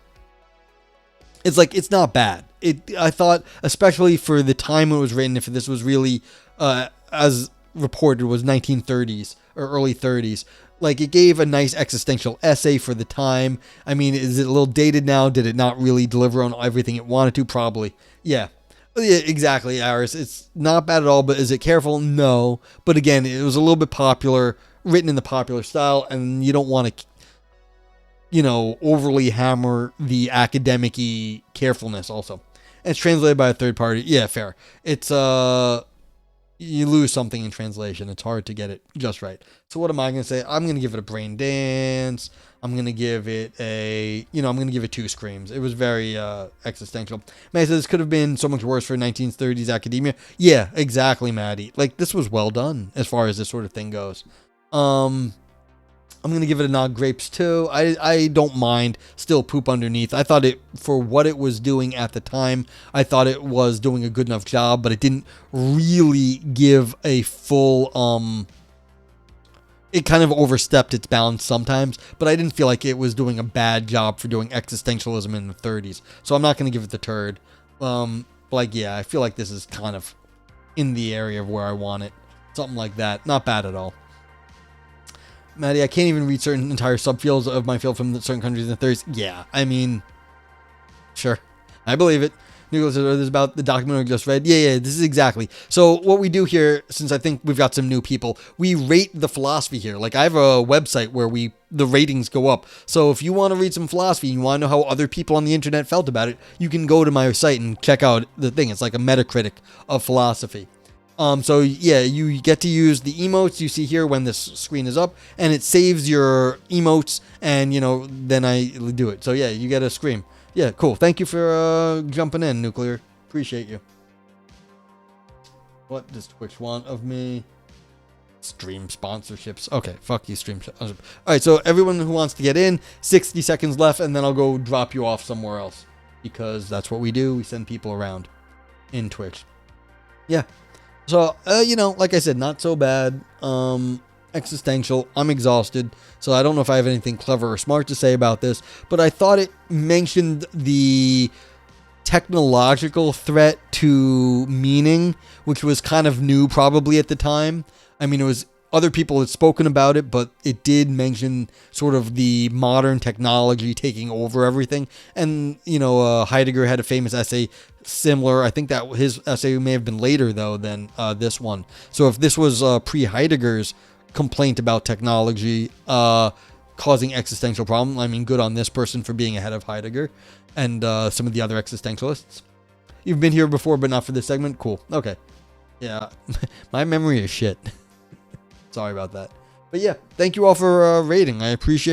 it's not bad. I thought, especially for the time it was written, if this was really as reported was 1930s or early 30s. Like, it gave a nice existential essay for the time. I mean, is it a little dated now? Did it not really deliver on everything it wanted to? Probably. Yeah, exactly, Aris. It's not bad at all, but is it careful? No. But again, it was a little bit popular, written in the popular style, and you don't want to, overly hammer the academic-y carefulness also. And it's translated by a third party. Yeah, fair. It's, you lose something in translation. It's hard to get it just right. So what am I going to say? I'm going to give it a brain dance. I'm going to give it I'm going to give it 2 screams. It was very existential. Maddie says this could have been so much worse for 1930s academia. Yeah, exactly, Maddie. Like, this was well done as far as this sort of thing goes. I'm going to give it a Nog Grapes too. I don't mind still poop underneath. I thought it, for what it was doing at the time, I thought it was doing a good enough job, but it didn't really give a full, it kind of overstepped its bounds sometimes, but I didn't feel like it was doing a bad job for doing existentialism in the 30s. So I'm not going to give it the turd. Yeah, I feel like this is kind of in the area of where I want it. Something like that. Not bad at all. Maddie, I can't even read certain entire subfields of my field from certain countries in the 30s. Yeah, I mean, sure. I believe it. Nicholas says, this is about the documentary I just read. Yeah, this is exactly. So what we do here, since I think we've got some new people, we rate the philosophy here. Like, I have a website where the ratings go up. So if you want to read some philosophy and you want to know how other people on the internet felt about it, you can go to my site and check out the thing. It's like a Metacritic of philosophy. So yeah, you get to use the emotes you see here when this screen is up, and it saves your emotes, and then I do it. So yeah, you get a scream. Yeah, cool. Thank you for jumping in, Nuclear. Appreciate you. What does Twitch want of me? Stream sponsorships. Okay, fuck you, stream sponsorships. All right, so everyone who wants to get in, 60 seconds left, and then I'll go drop you off somewhere else. Because that's what we do. We send people around in Twitch. Yeah. So, like I said, not so bad. Existential. I'm exhausted. So I don't know if I have anything clever or smart to say about this. But I thought it mentioned the technological threat to meaning, which was kind of new probably at the time. I mean, it was other people had spoken about it, but it did mention sort of the modern technology taking over everything. And, Heidegger had a famous essay similar. I think that his essay may have been later, though, than this one. So if this was pre-Heidegger's complaint about technology causing existential problem, I mean, good on this person for being ahead of Heidegger and some of the other existentialists. You've been here before, but not for this segment? Cool. Okay. Yeah. My memory is shit. Sorry about that. But yeah, thank you all for rating. I appreciate